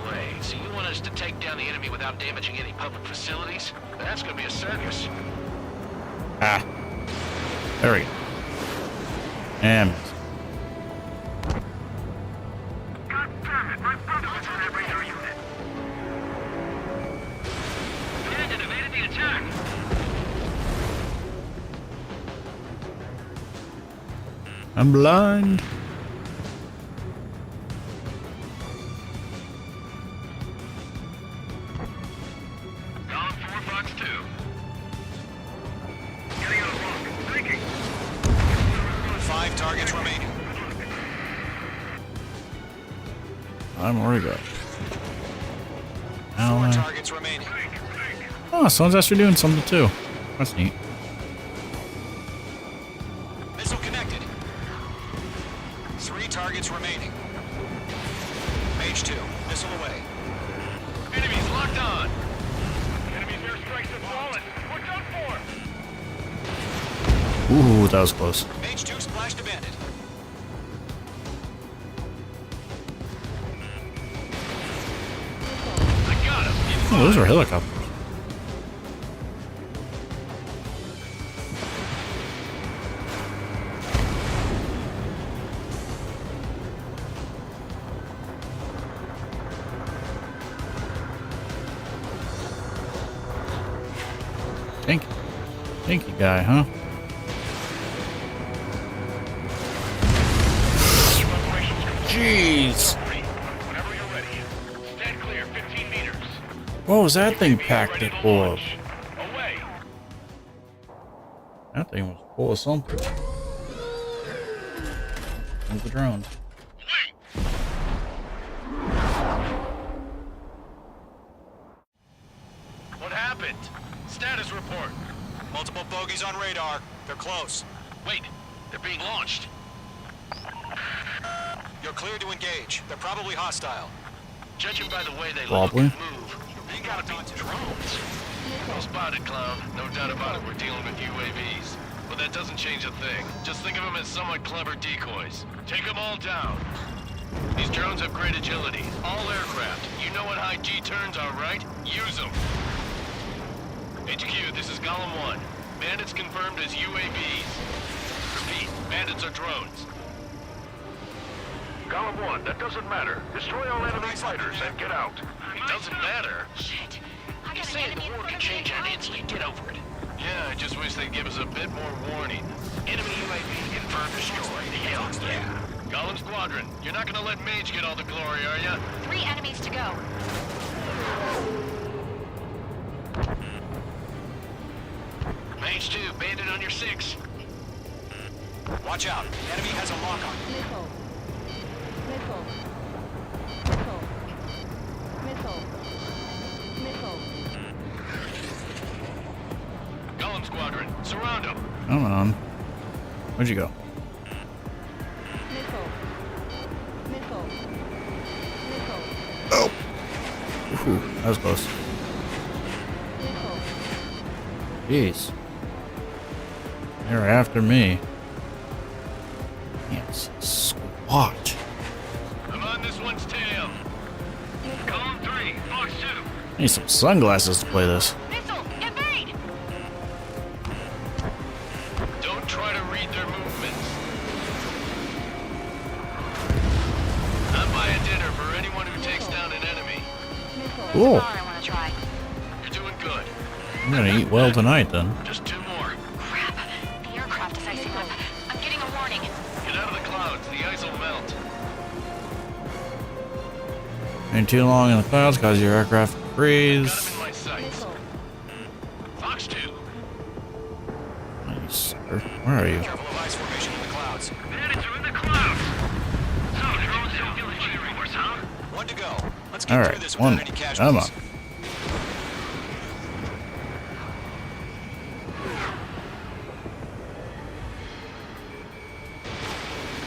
Wait, so you want us to take down the enemy without damaging any public facilities? That's gonna be a circus. Ah. There we go. And God damn it. My brother was on that radar unit. Bandit evaded the attack. I'm blind. Column 4, Fox 2. Getting out of lock. Thinking. 5 targets remaining. I'm where we go. 4 targets remaining. Oh, someone's actually doing something too. That's neat. Missile connected. 3 targets remaining. Mage 2, missile away. Enemies locked on. Enemy's airstrikes have fallen. We're done for. Ooh, that was close. Mage 2 splashed a bandit. I got him. Oh, those are helicopters. Tanky guy, huh? Jeez. Whenever you're ready. Stand clear, 15 meters. What was that thing packed it full of? Away. That thing was full of something. There's the drones. What happened? Status report. Multiple bogeys on radar. They're close. Wait, they're being launched. You're clear to engage. They're probably hostile. Judging by the way they Probably. look and move, you gotta be drones. Well spotted, clown. No doubt about it, we're dealing with UAVs. But that doesn't change a thing. Just think of them as somewhat clever decoys. Take them all down. These drones have great agility. All aircraft. You know what high G turns are, right? Use them. HQ, this is Golem 1. Bandits confirmed as UAVs. Repeat, bandits are drones. Column 1, that doesn't matter. Destroy all enemy fighters and get out. It doesn't matter. Shit. I You got say an the enemy in war front can of me. change in an instant. Get over it. Yeah, I just wish they'd give us a bit more warning. Enemy UAV confirmed destroyed. Hell yeah. Golem Squadron, you're not gonna let Mage get all the glory, are ya? 3 enemies to go. Mage 2, bandit on your 6. Watch out. Enemy has a lock on. Missile. Golem Squadron, surround them. Come on. Where'd you go? Oh. Ooh, that was close. Jeez. They were after me. Yes. Squat. I'm on this one's tail. Column 3, Fox 2. I need some sunglasses to play this. Missile, evade! Don't try to read their movements. I'm buying dinner for anyone who takes down an enemy. Cool. I want to try. You're doing good. I'm gonna eat well tonight then. Just 2 more. Crap. The aircraft is icing up. I'm getting a warning. Get out of the clouds. The ice will melt. Ain't too long in the clouds cause your aircraft Got freeze. him in my sights. Fox 2. Nice, sir. Where are you? Careful of ice formation in the clouds. Bandits are in the clouds. So, drones don't kill the G-force, huh? 1 to go. Let's get All through right, this one. without any Come casualties. on.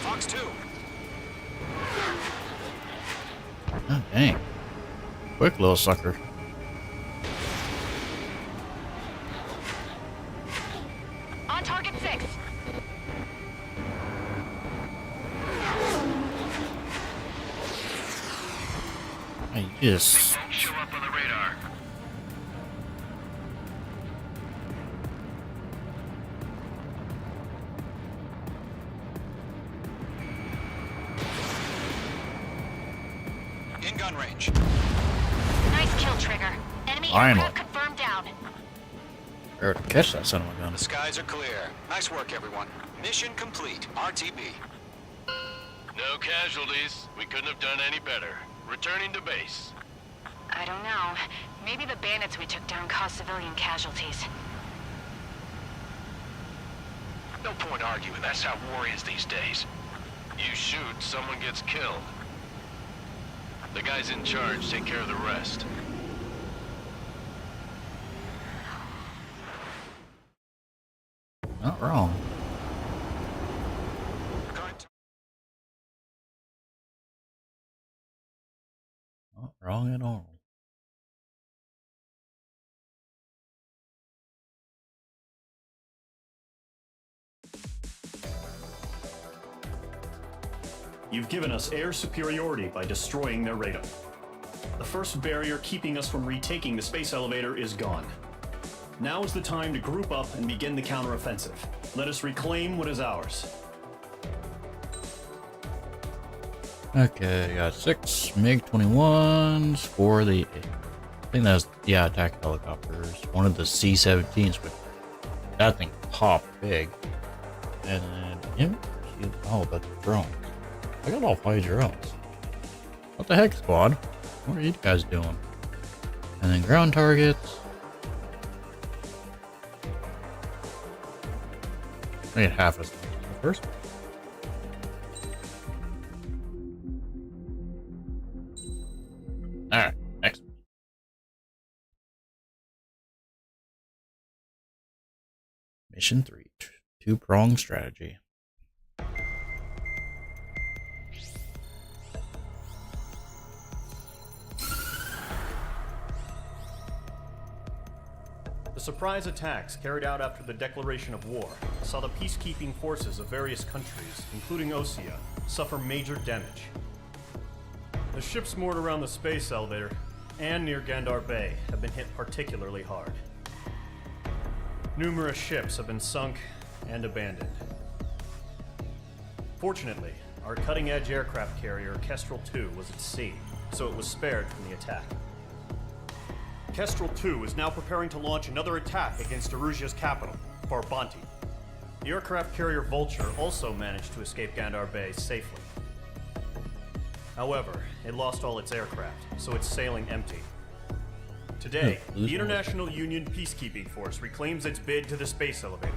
Fox 2. Oh, dang. Quick little sucker. On target 6. I just. Won't show up on the radar. In gun range. Nice kill, Trigger. Enemy Finally. aircraft confirmed down. Or to catch that son of a gun. The skies are clear. Nice work, everyone. Mission complete. RTB. No casualties. We couldn't have done any better. Returning to base. I don't know. Maybe the bandits we took down caused civilian casualties. No point arguing. That's how war is these days. You shoot, someone gets killed. The guys in charge take care of the rest. Not wrong. Not wrong at all. You've given us air superiority by destroying their radar. The first barrier keeping us from retaking the space elevator is gone. Now is the time to group up and begin the counteroffensive. Let us reclaim what is ours. Okay, I got 6 MiG-21s for the, I think that's, yeah, attack helicopters. One of the C-17s, which that thing popped big. And then, oh, but the drone. I got all 5 drones. What the heck, squad? What are you guys doing? And then ground targets. I get half as much as the first one. Alright, next. Mission 3. Two-pronged strategy. The surprise attacks carried out after the declaration of war saw the peacekeeping forces of various countries, including Osea, suffer major damage. The ships moored around the space elevator and near Gandar Bay have been hit particularly hard. Numerous ships have been sunk and abandoned. Fortunately, our cutting-edge aircraft carrier Kestrel II was at sea, so it was spared from the attack. Kestrel II is now preparing to launch another attack against Erusia's capital, Farbanti. The aircraft carrier Vulture also managed to escape Gandar Bay safely. However, it lost all its aircraft, so it's sailing empty. Today, the International Union Peacekeeping Force reclaims its bid to the space elevator.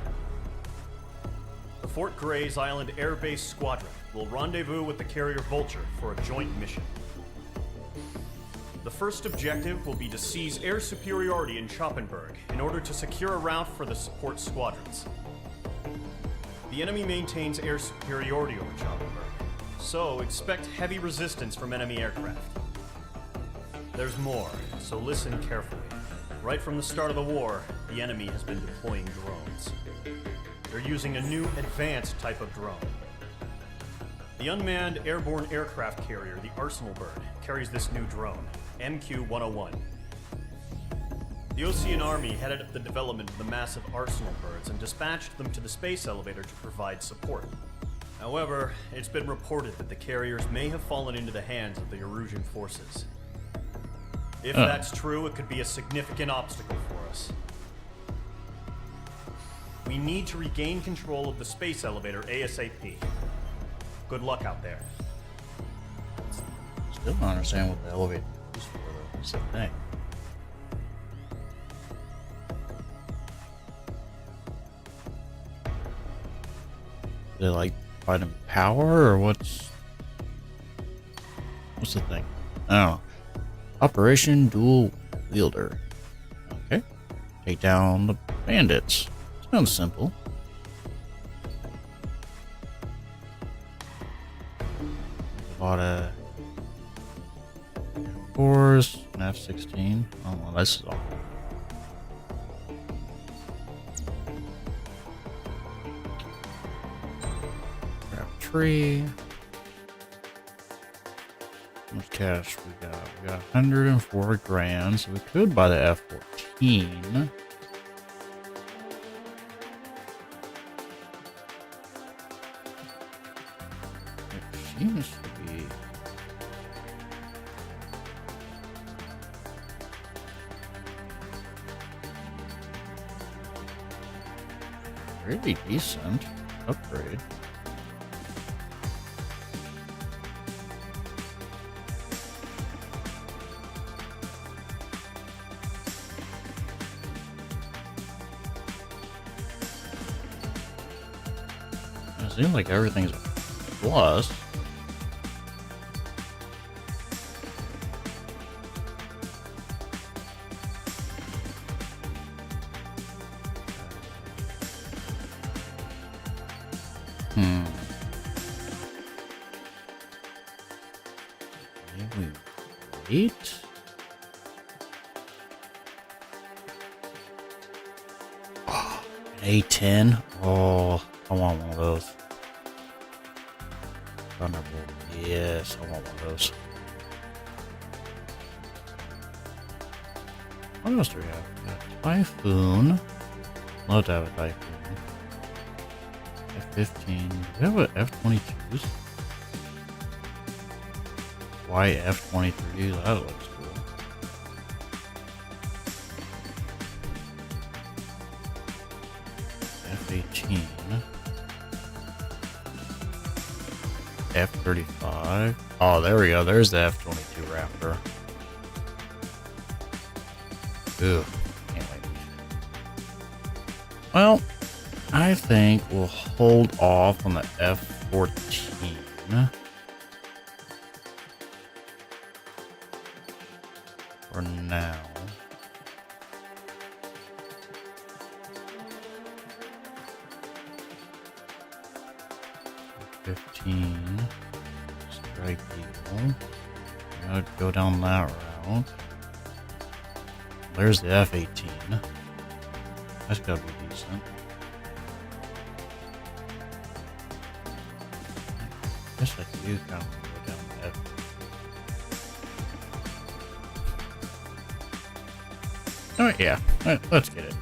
The Fort Gray's Island Air Base Squadron will rendezvous with the carrier Vulture for a joint mission. The first objective will be to seize air superiority in Schoppenberg in order to secure a route for the support squadrons. The enemy maintains air superiority over Schoppenberg, so expect heavy resistance from enemy aircraft. There's more, so listen carefully. Right from the start of the war, the enemy has been deploying drones. They're using a new advanced type of drone. The unmanned airborne aircraft carrier, the Arsenal Bird, carries this new drone, MQ-101. The Osean Army headed up the development of the massive Arsenal Birds and dispatched them to the space elevator to provide support. However, it's been reported that the carriers may have fallen into the hands of the Erusian forces. If that's true, it could be a significant obstacle for us. We need to regain control of the space elevator ASAP. Good luck out there. Still don't understand what the elevator is for, though. What's the thing? Is it like fighting power, or what's the thing? I don't know. Operation Dual Wielder. Okay. Take down the bandits. Sounds simple. Bought a Force, an F-16. Oh, well, this is all. Grab a tree. How much cash we got? We got 104 grand, so we could buy the F-14. It seems to be. Pretty decent upgrade. It seems like everything's a plus. Maybe we wait. Oh, an A10. Oh, I want one of those. Thunderbolt. Yes, I want one of those. What else do we have? We got Typhoon. Love to have a Typhoon. F-15. Do we have a F-22s? Why F-23? That looks cool. F-18. F-35. Oh, there we go. There's the F-22 Raptor. Ugh. Can't wait. Well, I think we'll hold off on the F-14. For now. F-15. Strike Eagle. Gotta go down that route. There's the F-18. That's gotta be decent. I guess I do kind of go down the F. Oh yeah, let's get it.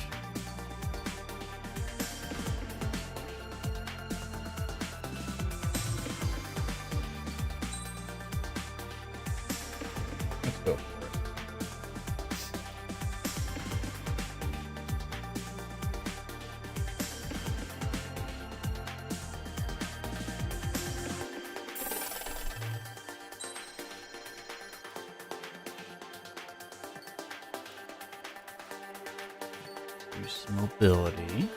Let's go for it. Use some mobility.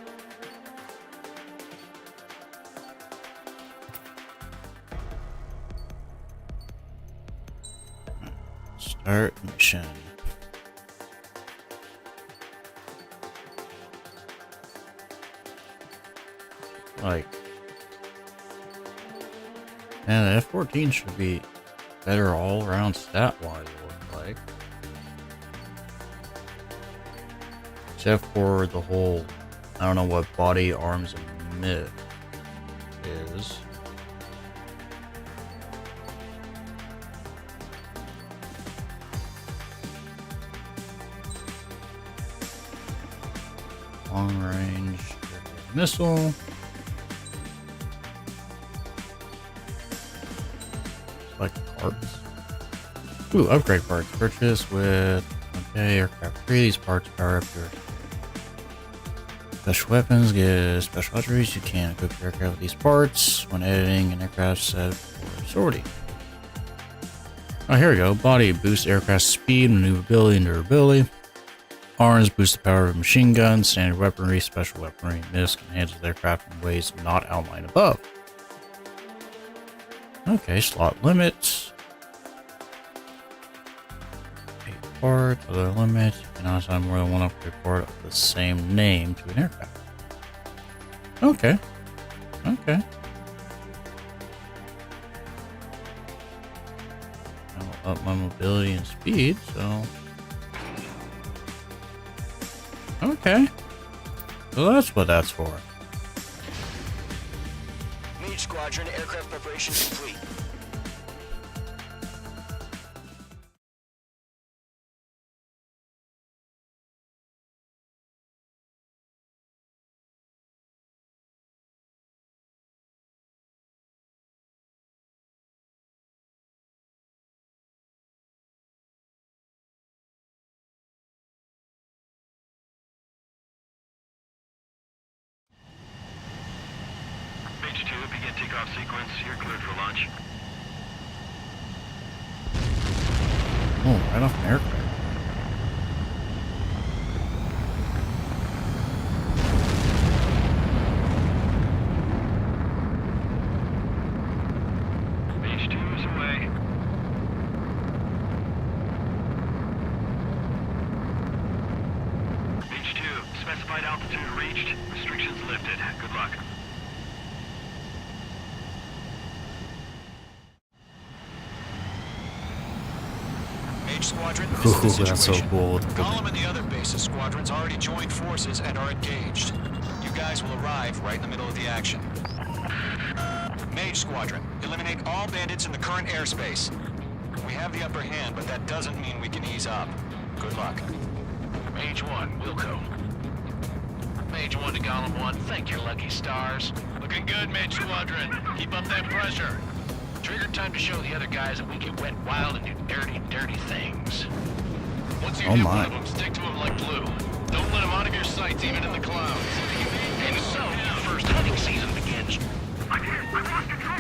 Start mission. Like, man, the F-14 should be better all around stat-wise, it looks like. Except for the whole, I don't know what body, arms, and mid is. Long range missile. Select parts. Ooh, upgrade parts. Purchase with, okay, aircraft 3. These parts power up your special weapons, get special attributes. You can equip your aircraft with these parts when editing an aircraft set for sortie. Oh, here we go. Body boosts aircraft speed, maneuverability, and durability. Arms boost the power of machine guns, standard weaponry, special weaponry, misc, and handles the aircraft in ways not outlined above. Okay, slot limits. 8 parts, other limits. You cannot assign more than one upgrade part of the same name to an aircraft. Okay. Okay. I'll up my mobility and speed, so. Okay. So that's what that's for. Mage Squadron, aircraft preparation complete. begin takeoff sequence. You're cleared for launch. Oh, right off an aircraft. Mage 2 is away. Mage 2, specified altitude reached. Restrictions lifted. Good luck. Mage Squadron, this is the Ooh, that's so situation. cool. Gollum and the other bases squadrons already joined forces and are engaged. You guys will arrive right in the middle of the action. Mage Squadron, eliminate all bandits in the current airspace. We have the upper hand, but that doesn't mean we can ease up. Good luck. Mage 1, Wilco. Mage 1 to Gollum 1, thank your lucky stars. Looking good, Mage Squadron. Keep up that pressure. Trigger time to show the other guys that we get wet wild and do dirty, dirty things. Once you hit one of them, stick to them like glue. Don't let them out of your sights, even in the clouds. And so, your first hunting season begins. I'm here. I've lost control.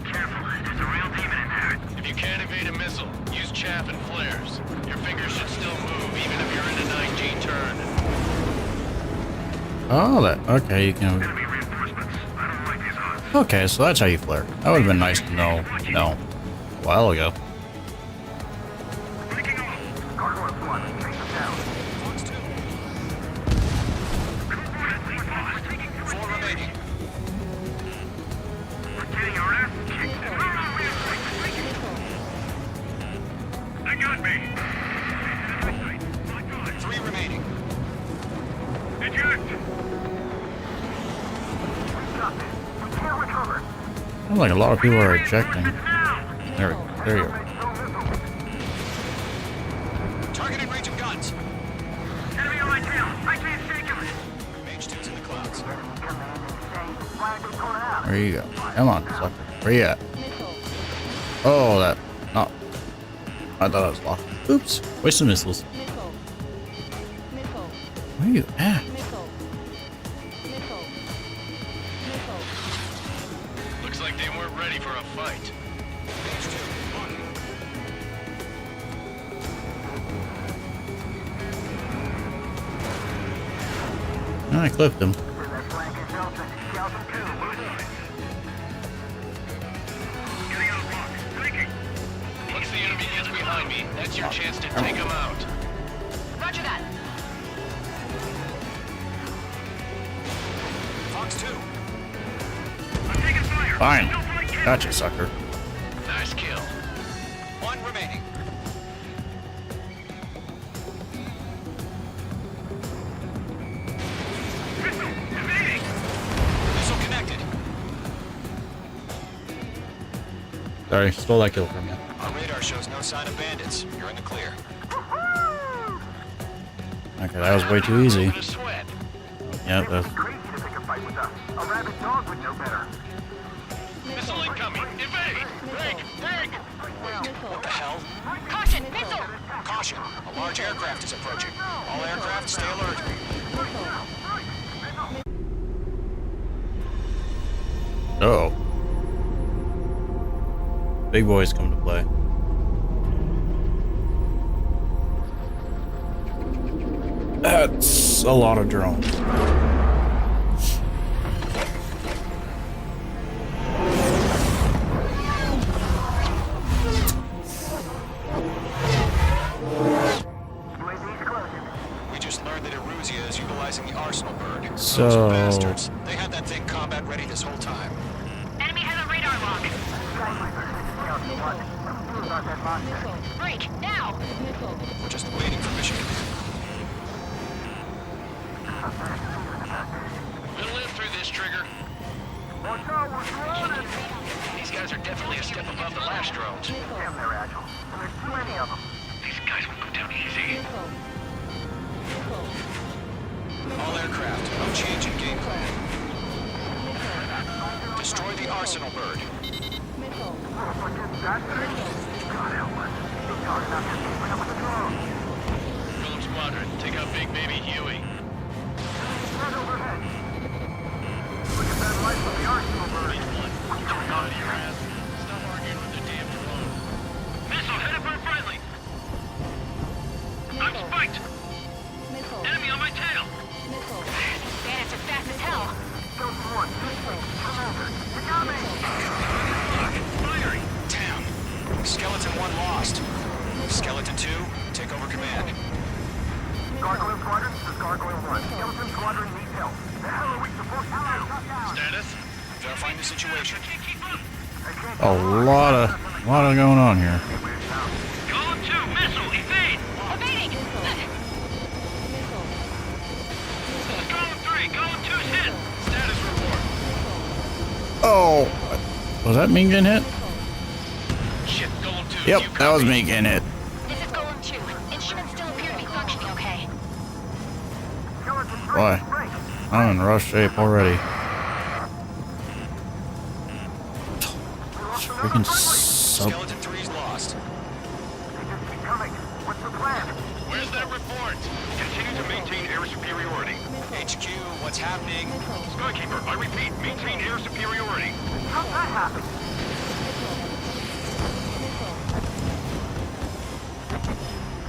Careful. There's a real demon in there. If you can't evade a missile, use chaff and flares. Your fingers should still move, even if you're in a 9G turn. Oh, that. Okay, you can. Okay, so that's how you flare. That would have been nice to know, a while ago. They got me. 3 remaining. Eject. Sounds like a lot of people are ejecting. There we go. There you go. Targeting range of guns. Enemy on my tail. I can't shake him. Mage 2's in the clouds. There you go. Come on, sucker. Where you at? Oh, that. No. I thought I was locked. Oops. Waste some missiles. Where you at? Looks like they weren't ready for a fight. I clipped him. Once the enemy gets behind me, that's your chance to take them out. Roger that. Fox 2. I'm taking fire. Fine. Gotcha, sucker. Nice kill. 1 remaining. Missile connected. Sorry, stole that kill from you. Our radar shows no sign of bandits. You're in the clear. Okay, that was way too easy. Sweat. Yeah, that's. Crazy to pick a fight with us. A rabid dog would know better. Missile incoming. Evade. Break. Break. What the hell? Caution, missile! Caution. A large aircraft is approaching. All aircraft stay alert. Uh-oh. Big boys come to play. That's a lot of drones. We just learned that Eruzia is utilizing the Arsenal bird. So- Those bastards. They had that thing combat ready this whole time. Enemy has a radar lock. Break, now! We're just waiting for mission command. We'll live through this, Trigger. These guys are definitely a step above the last drones. Damn, they're agile. And there's too many of them. These guys will go down easy. All aircraft, no change in game plan. Destroy the Arsenal bird. Philip Squadron, take out Big Baby Huey. Gargoyle 1. Skeleton Squadron needs help. The hell are we supposed to do? Status? Verifying the situation. A lot going on here. Column 2, missile, evade! Evading! Column 3, column 2's hit! Status report. Oh, was that me getting hit? Shit, column 2. Yep, you that was copy? me getting hit. This is Golem 2. Instruments still appear to be functioning okay. Boy, I'm in rough shape already. Freaking sub. Skeleton 3's lost. They just keep coming. What's the plan? Where's that report? Continue to maintain air superiority. HQ, what's happening? Skykeeper, I repeat, maintain air superiority. How'd that happen?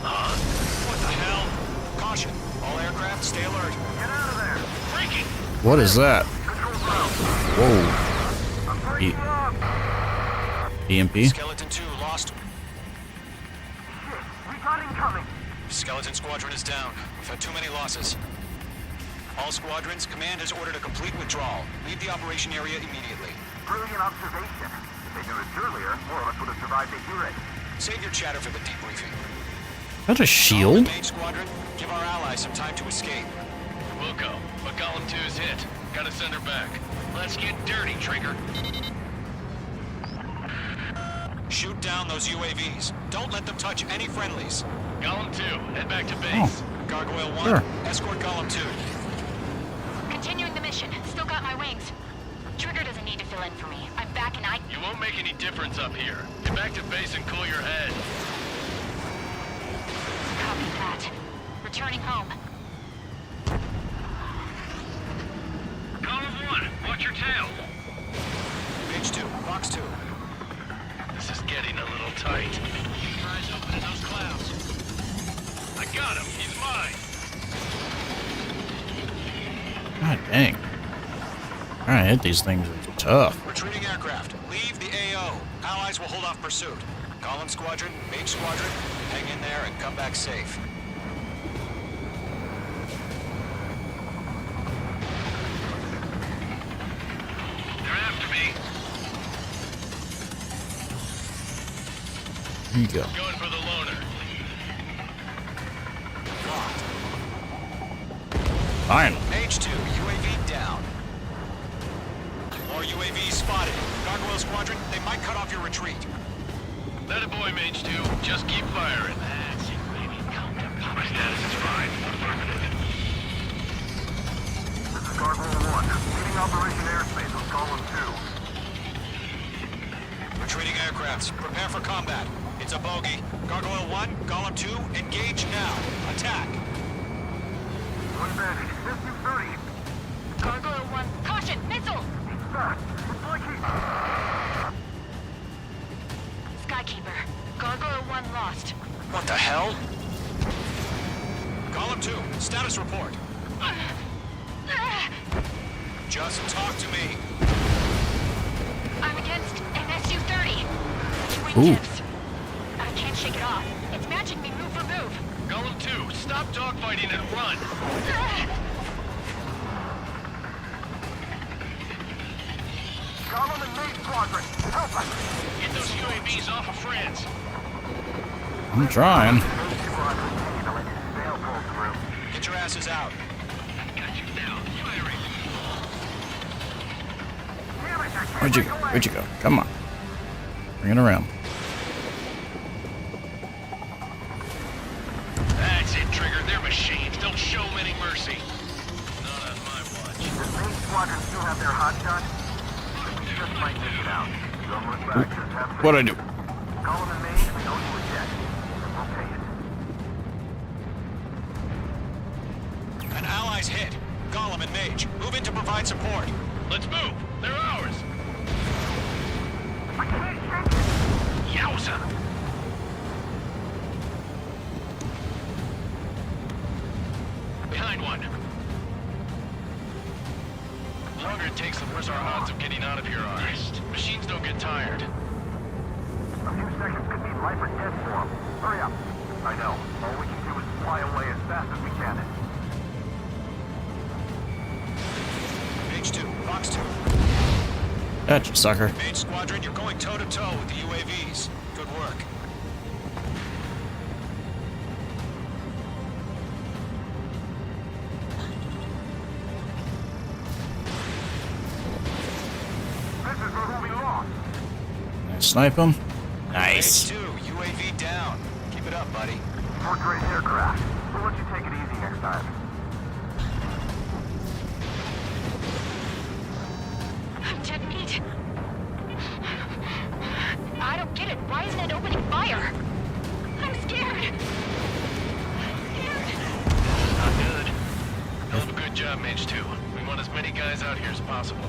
What the hell? Caution. All aircraft, stay alert. Get out of there. Freaking! What is that? Control ground. Whoa. I'm breaking up. EMP? Skeleton 2 lost. Shit, recon incoming. Skeleton Squadron is down. We've had too many losses. All squadrons, command has ordered a complete withdrawal. Leave the operation area immediately. Brilliant observation. If they knew this earlier, more of us would have survived to hear it. Save your chatter for the debriefing. That's a shield? Mage Squadron, give our allies some time to escape. We'll go, but column 2 is hit. Gotta send her back. Let's get dirty, Trigger. Shoot down those UAVs. Don't let them touch any friendlies. Column 2, head back to base. Gargoyle 1, Sure. escort Column 2. Continuing the mission. Still got my wings. Trigger doesn't need to fill in for me. I'm back and I... You won't make any difference up here. Get back to base and cool your head. Copy that. Returning home. Column 1, watch your tail. Page 2, box 2. This is getting a little tight. Keep your eyes open in those clouds. I got him. He's mine. God dang. Trying to hit these things is tough. Retreating aircraft, leave the AO. Allies will hold off pursuit. Column Squadron, Mage Squadron, hang in there and come back safe. They're after me. Here you go. Going for the loner. Fine. Mage 2, UAV down. More UAVs spotted. Gargoyle Squadron, they might cut off your retreat. That a boy, Mage 2. Just keep firing. That's it, baby. My status is fine. This is Gargoyle 1. Leading Operation Airspace with Column 2. Retreating aircrafts, prepare for combat. It's a bogey. Gargoyle 1, Column 2, engage now. Attack. One advantage. SU-30. Gargoyle 1. Caution! Missile! Fast. It's like he's... Skykeeper. Gargoyle 1 lost. What the hell? Column 2, status report. Just talk to me. I'm against an SU-30. Ooh. Wingtips. I can't shake it off. It's matching me move for move. Column 2, stop dogfighting and run. Column and Mage Squadron. Help us. Get those UAVs off of friends. I'm trying. Get your asses out. Got you now. Firing. Where'd you go? Where'd you go? Come on. Bring it around. That's it, Trigger. They're machines. Don't show them any mercy. Not on my watch. Does Mage Squadron still have their hot shot? Just might miss it out. Don't look back. Just have faith. What'd I do? Column and Mage, we know you were dead. We'll pay it. An ally's hit. Gollum and Mage, move in to provide support. Let's move. They're ours. I can't shake it. Yowza. Behind one. The longer it takes, the worse our odds of getting out of here are. Machines don't get tired. A few seconds could mean life or death for them. Hurry up. I know. All we can do is fly away as fast as we can. Fox 2. Gotcha, sucker. Mage Squadron, you're going toe-to-toe with the UAVs. Good work. This is where we lost. Snipe him. Nice. Mage 2, UAV down. Keep it up, buddy. Fourth-rate aircraft. We'll let you take it easy next time. Dead meat. I don't get it. Why isn't it opening fire? I'm scared. Not good. Hell of a good job, Mage 2. We want as many guys out here as possible.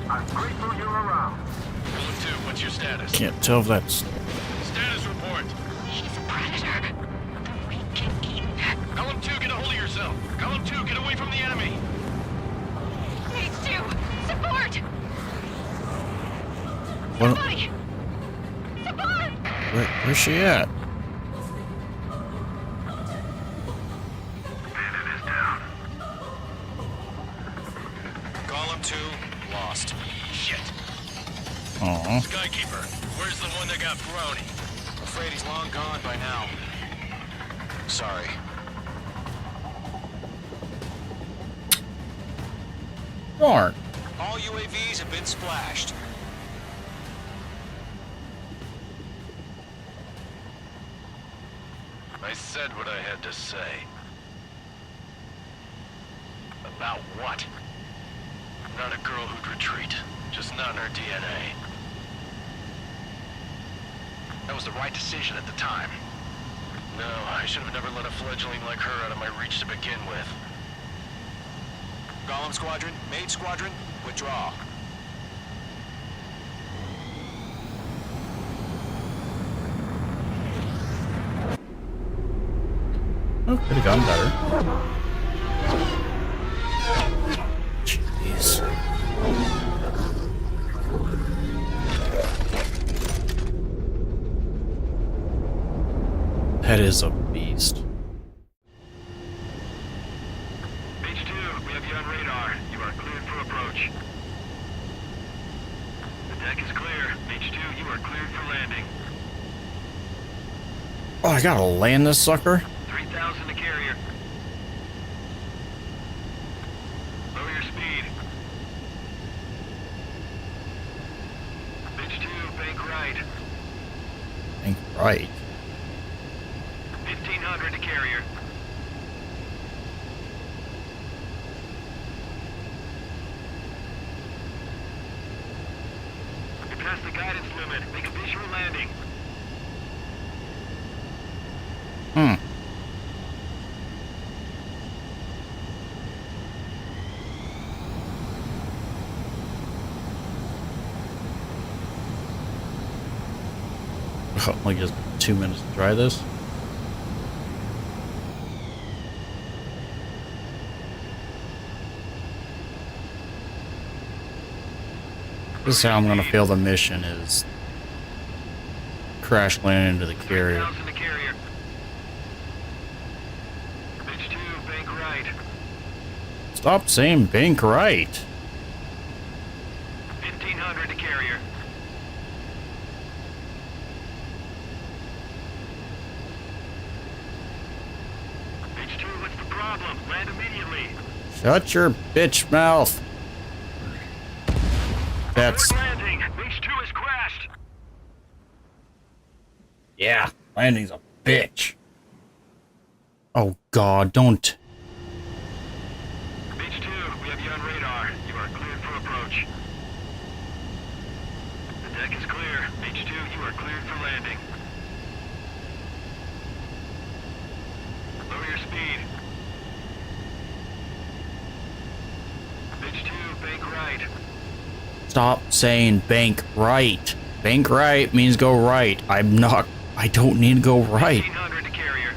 I'm grateful you're around. Golem 2, what's your status? Can't tell if that's... Status report. He's a predator. The weak get eaten. Golem 2, get a hold of yourself. Golem 2, get away from the enemy. Mage 2, support! What? Somebody! Support! Where's she at? Bandit is down. Golem 2, lost. Shit. Aw. Skykeeper, where's the one that got brony? Afraid he's long gone by now. Sorry. Darn. All UAVs have been splashed. I said what I had to say. About what? Not a girl who'd retreat. Just not in her DNA. That was the right decision at the time. No, I should have never let a fledgling like her out of my reach to begin with. Golem Squadron, Mage Squadron, withdraw. Oh, could have gone better. Jeez. That is a beast. Mage 2, we have you on radar. You are cleared for approach. The deck is clear. Mage 2, you are cleared for landing. Oh, I gotta land this sucker? 3,000 to carrier. Lower your speed. Mage 2, bank right. Think right. 1,500 to carrier. You're past the guidance limit. Make a visual landing. Like just 2 minutes to try this. This is how I'm gonna fail the mission, is crash landing into the carrier. 3,000 to carrier. Mage 2, bank right. Stop saying bank right. 1,500 to carrier. Mage 2, what's the problem? Land immediately. Shut your bitch mouth. That's... Alert landing. Mage 2 has crashed. Yeah, landing's a bitch. Oh god, don't... Mage 2, we have you on radar. You are cleared for approach. The deck is clear. Mage 2, you are cleared for landing. Lower your speed. Mage 2, bank right. Stop saying bank right. Bank right means go right. I don't need to go right. 1,500 to carrier.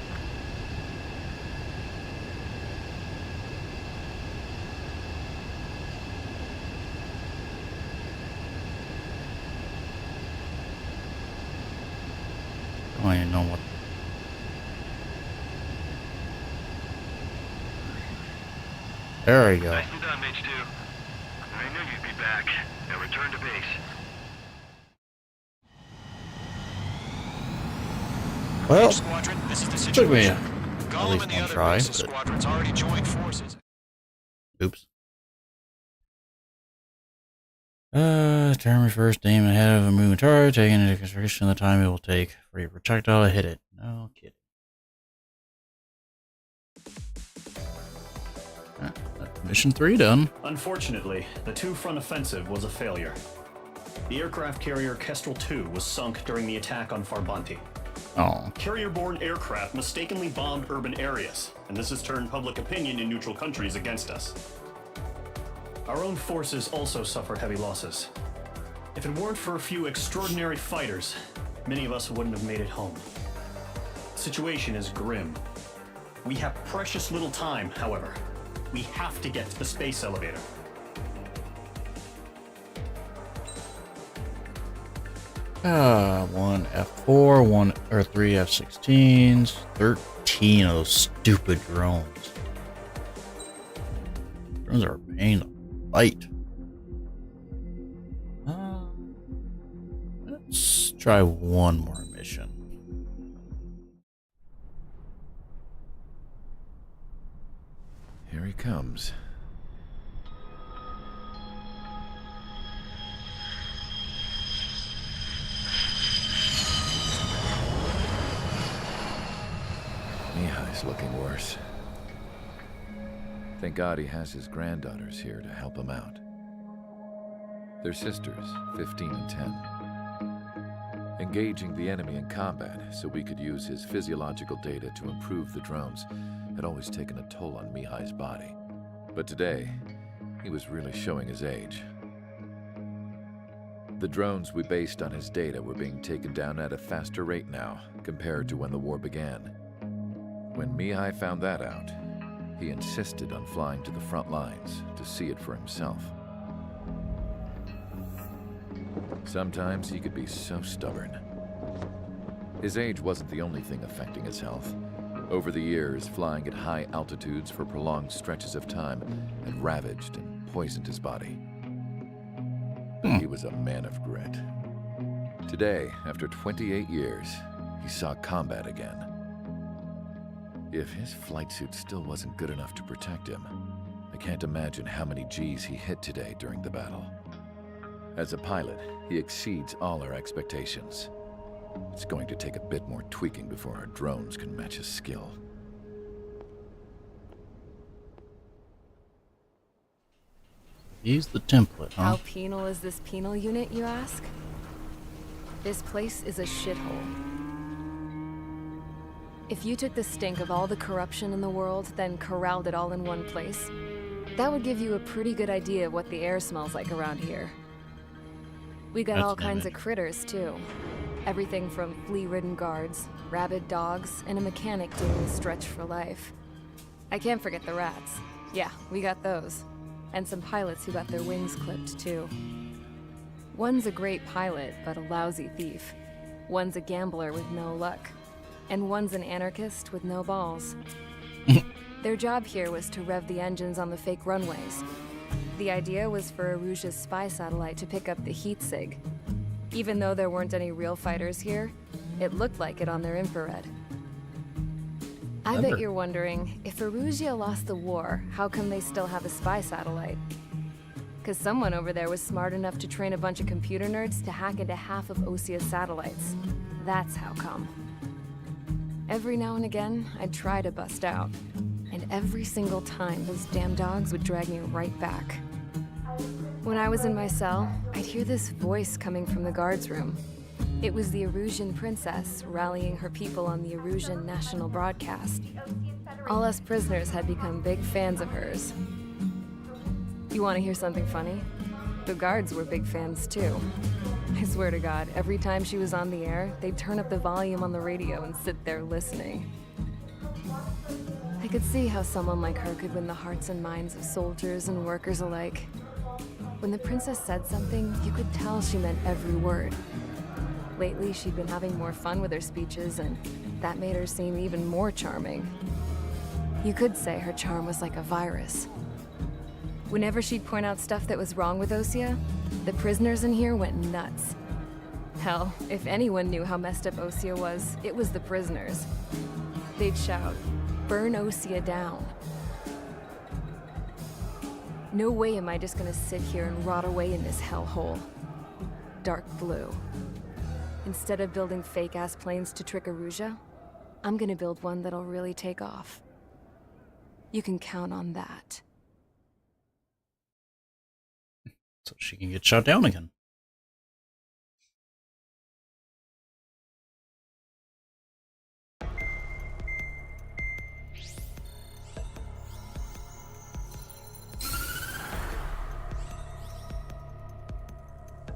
I don't even know what... There we go. Nicely done, Mage 2. I knew you'd be back. Now return to base. Well, Squadron, this is the took me situation. at Gollum least and the one other try, Pegasus but squadrons already joined forces. oops. Term refers to aim ahead of a moving target, taking into consideration the time it will take for your projectile to hit it. No kidding. Mission 3 done. Unfortunately, the two-front offensive was a failure. The aircraft carrier Kestrel II was sunk during the attack on Farbanti. Oh. Carrier-borne aircraft mistakenly bombed urban areas, and this has turned public opinion in neutral countries against us. Our own forces also suffered heavy losses. If it weren't for a few extraordinary fighters, many of us wouldn't have made it home. The situation is grim. We have precious little time, however. We have to get to the space elevator. One F4, 3 F-16s, 13 of those stupid drones. Drones are a pain to fight. Let's try one more mission. Here he comes. Mihai's looking worse. Thank God he has his granddaughters here to help him out. They're sisters, 15 and 10. Engaging the enemy in combat so we could use his physiological data to improve the drones had always taken a toll on Mihai's body. But today, he was really showing his age. The drones we based on his data were being taken down at a faster rate now, compared to when the war began. When Mihai found that out, he insisted on flying to the front lines to see it for himself. Sometimes he could be so stubborn. His age wasn't the only thing affecting his health. Over the years, flying at high altitudes for prolonged stretches of time had ravaged and poisoned his body. But he was a man of grit. Today, after 28 years, he saw combat again. If his flight suit still wasn't good enough to protect him, I can't imagine how many G's he hit today during the battle. As a pilot, he exceeds all our expectations. It's going to take a bit more tweaking before our drones can match his skill. Use the template, huh? How penal is this penal unit, you ask? This place is a shithole. If you took the stink of all the corruption in the world, then corralled it all in one place, that would give you a pretty good idea of what the air smells like around here. We got all kinds of critters, too. Everything from flea-ridden guards, rabid dogs, and a mechanic doing the stretch for life. I can't forget the rats. Yeah, we got those. And some pilots who got their wings clipped, too. One's a great pilot, but a lousy thief. One's a gambler with no luck. And one's an anarchist with no balls. Their job here was to rev the engines on the fake runways. The idea was for Erusia's spy satellite to pick up the heat sig. Even though there weren't any real fighters here, it looked like it on their infrared. I bet you're wondering, if Erusia lost the war, how come they still have a spy satellite? Because someone over there was smart enough to train a bunch of computer nerds to hack into half of Osia's satellites. That's how come. Every now and again, I'd try to bust out. And every single time, those damn dogs would drag me right back. When I was in my cell, I'd hear this voice coming from the guards room. It was the Erusian princess rallying her people on the Erusian national broadcast. All us prisoners had become big fans of hers. You want to hear something funny? The guards were big fans too. I swear to God, every time she was on the air, they'd turn up the volume on the radio and sit there listening. I could see how someone like her could win the hearts and minds of soldiers and workers alike. When the princess said something, you could tell she meant every word. Lately, she'd been having more fun with her speeches, and that made her seem even more charming. You could say her charm was like a virus. Whenever she'd point out stuff that was wrong with Osea, the prisoners in here went nuts. Hell, if anyone knew how messed up Osea was, it was the prisoners. They'd shout, "Burn Osea down." No way am I just gonna sit here and rot away in this hellhole. Dark blue. Instead of building fake-ass planes to trick Erusea, I'm gonna build one that'll really take off. You can count on that. So she can get shot down again.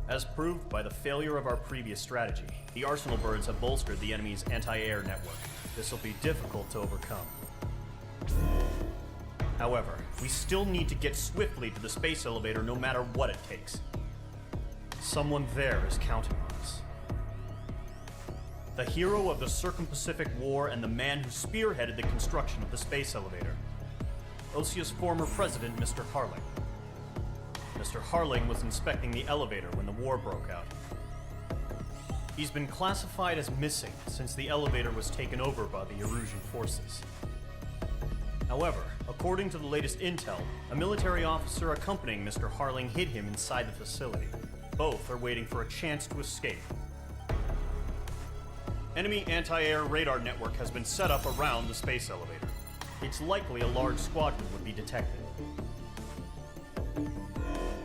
As proved by the failure of our previous strategy, the Arsenal birds have bolstered the enemy's anti-air network. This will be difficult to overcome. However, we still need to get swiftly to the space elevator no matter what it takes. Someone there is counting on us. The hero of the Circum-Pacific War and the man who spearheaded the construction of the space elevator. Osea's former president, Mr. Harling. Mr. Harling was inspecting the elevator when the war broke out. He's been classified as missing since the elevator was taken over by the Erusian forces. However, according to the latest intel, a military officer accompanying Mr. Harling hid him inside the facility. Both are waiting for a chance to escape. Enemy anti-air radar network has been set up around the space elevator. It's likely a large squadron would be detected.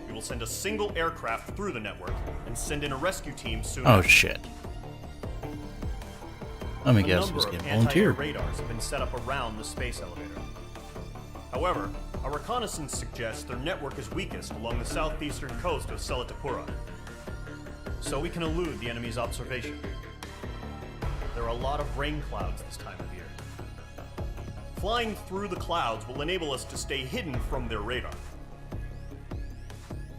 We will send a single aircraft through the network and send in a rescue team soon. Oh shit. Let me guess who's getting volunteered. A number of anti-air radars have been set up around the space elevator. However, our reconnaissance suggests their network is weakest along the southeastern coast of Selatapura, so we can elude the enemy's observation. There are a lot of rain clouds this time of year. Flying through the clouds will enable us to stay hidden from their radar.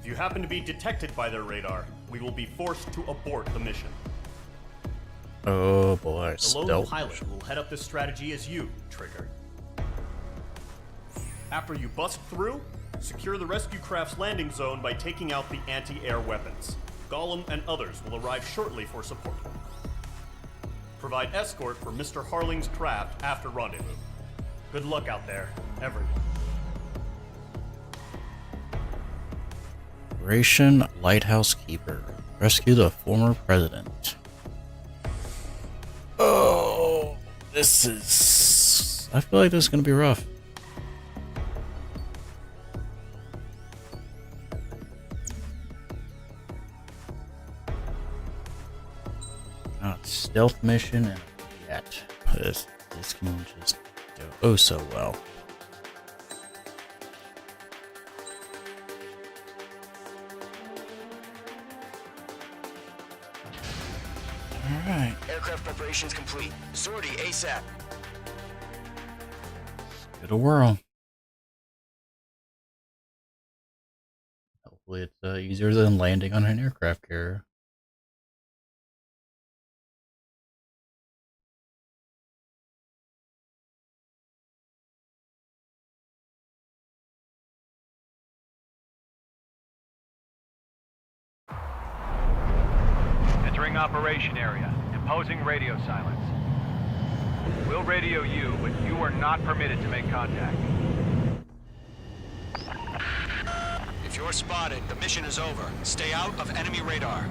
If you happen to be detected by their radar, we will be forced to abort the mission. Oh boy, the lone pilot will head up this strategy as you, Trigger. After you bust through, secure the rescue craft's landing zone by taking out the anti-air weapons. Gollum and others will arrive shortly for support. Provide escort for Mr. Harling's craft after rendezvous. Good luck out there, everyone. Operation Lighthouse Keeper. Rescue the former president. Oh, this is... I feel like this is going to be rough. Stealth mission and yet this can just go oh so well. Alright. Aircraft preparations complete. Sortie ASAP. Give it a whirl. Hopefully it's easier than landing on an aircraft carrier. Entering operation area. Imposing radio silence. We'll radio you, but you are not permitted to make contact. If you're spotted, the mission is over. Stay out of enemy radar.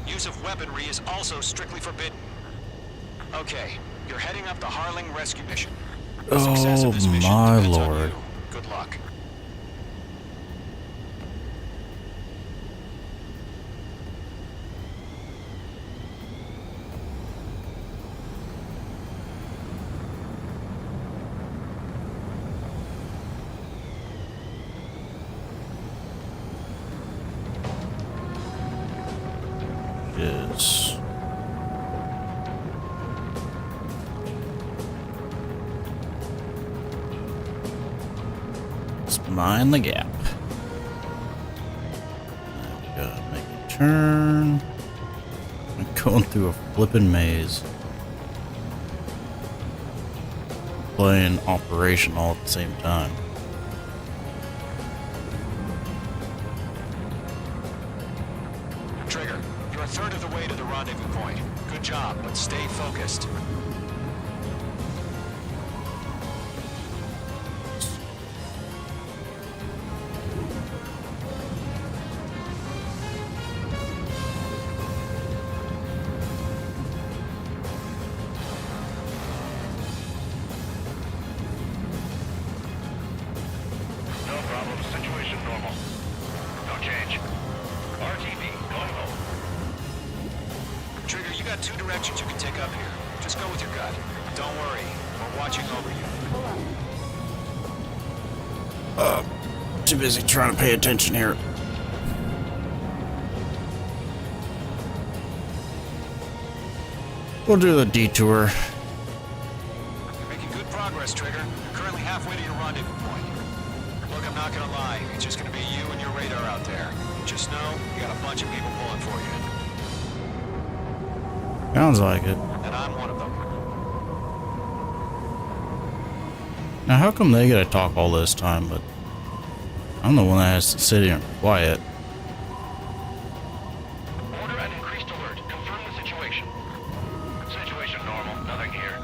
Use of weaponry is also strictly forbidden. Okay, you're heading up the Harling rescue mission. The success of this mission my depends on lord. you. Good luck. Is let's mind the gap. Now we gotta make a turn. I'm going through a flippin' maze. Playing Operation all at the same time. job, but stay focused. No problem. Situation normal. No change. RTB, going home. Trigger, you got two directions you can take up here. Just go with your gut. Don't worry, we're watching over you. Too busy trying to pay attention here. We'll do the detour. You're making good progress, Trigger. You're currently halfway to your rendezvous point. Look, I'm not gonna lie. It's just gonna be you and your radar out there. Just know, you got a bunch of people pulling for you. Sounds like it. And I'm one of them. Now, how come they gotta talk all this time, but I'm the one that has to sit here and be quiet? Order and increased alert. Confirm the situation. Situation normal. Nothing here.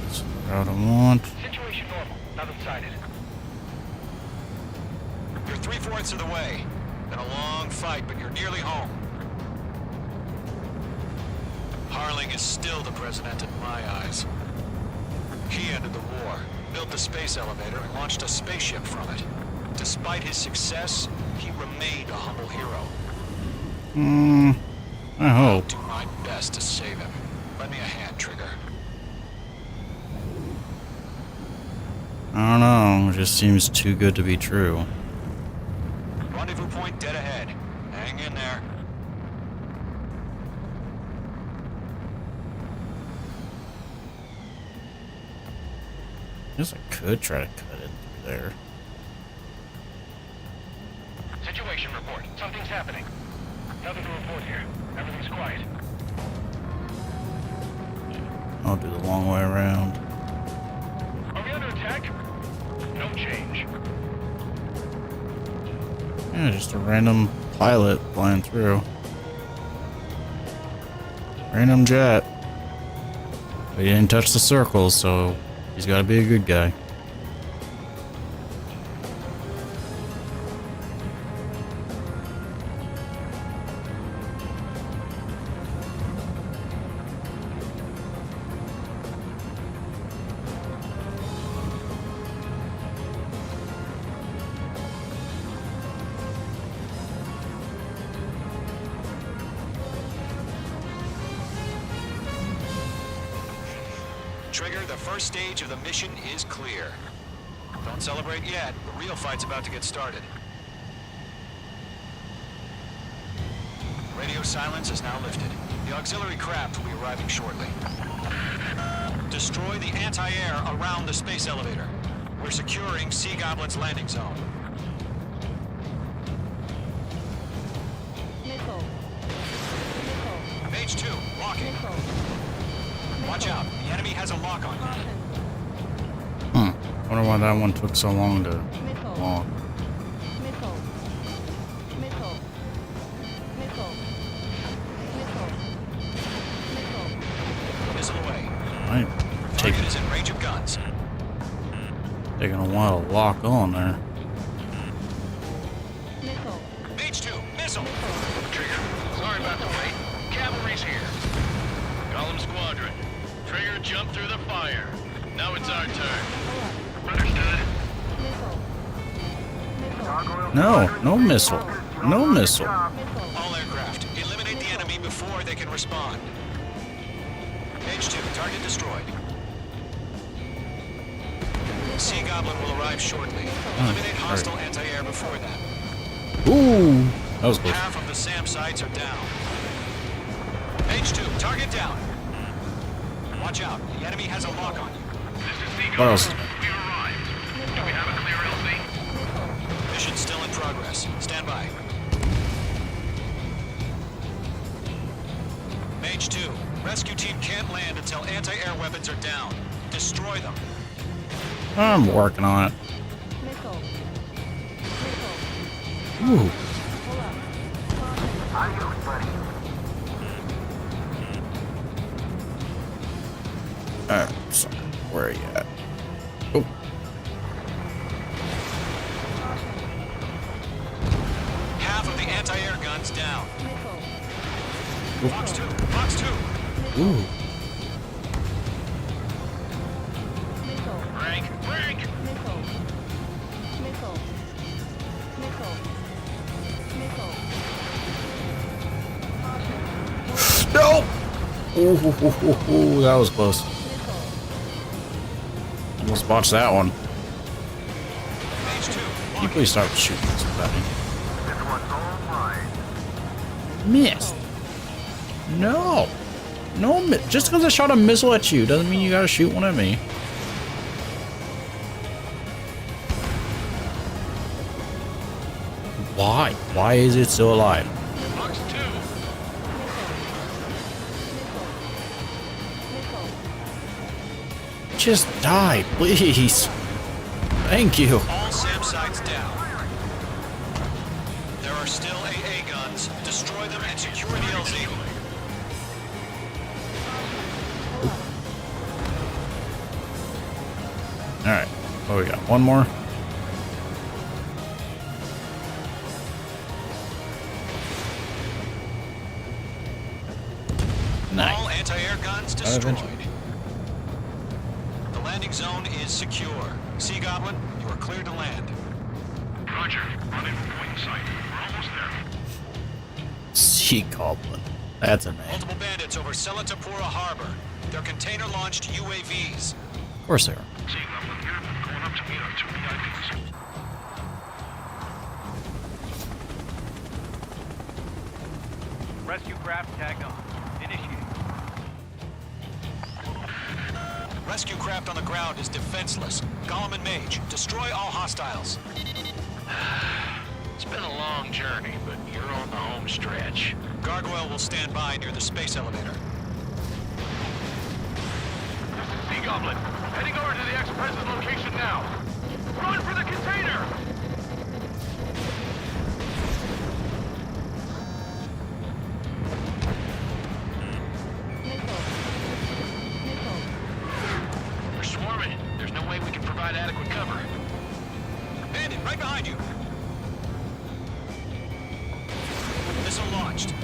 That's the route I want. Situation normal. Nothing sighted. You're 3/4 of the way. Been a long fight, but you're nearly home. Harling is still the president in my eyes. He ended the war, built the space elevator, and launched a spaceship from it. Despite his success, he remained a humble hero. I hope. I'll do my best to save him. Lend me a hand, Trigger. I don't know. It just seems too good to be true. Rendezvous point dead ahead. Hang in there. I guess I could try to cut in through there. Situation report. Something's happening. Nothing to report here. Everything's quiet. I'll do the long way around. Are we under attack? No change. Yeah, just a random pilot flying through. Random jet. But he didn't touch the circles, so he's gotta be a good guy. Trigger, the first stage of the mission is clear. Don't celebrate yet. The real fight's about to get started. Radio silence is now lifted. The auxiliary craft will be arriving shortly. Destroy the anti-air around the space elevator. We're securing Sea Goblin's landing zone. Mage 2, locking. Watch out. The enemy has a lock on you. Wonder why that one took so long to lock. Missile away. Might take Target is in range of guns. taking a while to lock on there. Mage 2, missile. Trigger, sorry about the wait. Cavalry's here. Column Squadron. Trigger jumped through the fire. Now it's our turn. Understood. No missile. No missile. All aircraft, eliminate the enemy before they can respond. Mage 2, target destroyed. Sea Goblin will arrive shortly. Eliminate hostile anti-air before that. Ooh, that was close. Half of the SAM sites are down. Mage 2, target down. Watch out, the enemy has a lock on you. This is Sea What else? We arrived. Do we have a clear LC? Mission still in progress. Stand by. Mage 2, rescue team can't land until anti-air weapons are down. Destroy them. I'm working on it. Ooh. Adios, buddy. Sorry. Where are you at? Oh. Half of the anti-air guns down. Fox 2, Fox 2. Ooh. Rank, rank! No! Ooh, that was close. Almost botched that one. Can you please start shooting somebody? This one's all mine. Missed. No. No, just because I shot a missile at you doesn't mean you gotta shoot one at me. Why? Why is it still alive? Fox 2. Just die, please. Thank you. All SAM sites down. There are still AA guns. Destroy them and secure the LZ. Alright. What we got? One more? Nice. All anti-air guns destroyed. The landing zone is secure. Sea Goblin, you are cleared to land. Roger. Running from point in sight. We're almost there. Sea Goblin. That's a name. Multiple bandits over Selatapura Harbor. They're container-launched UAVs. Of course they are. Sea Goblin here. Going up to meet our two VIPs. Rescue craft tagged on. Initiate. Rescue craft on the ground is defenseless. Gollum and Mage, destroy all hostiles. It's been a long journey, but you're on the home stretch. Gargoyle will stand by near the space elevator. Sea Goblin. Heading over to the ex-president location now. Run for the container! We're swarming. There's no way we can provide adequate cover. Bandit, right behind you. Missile launched.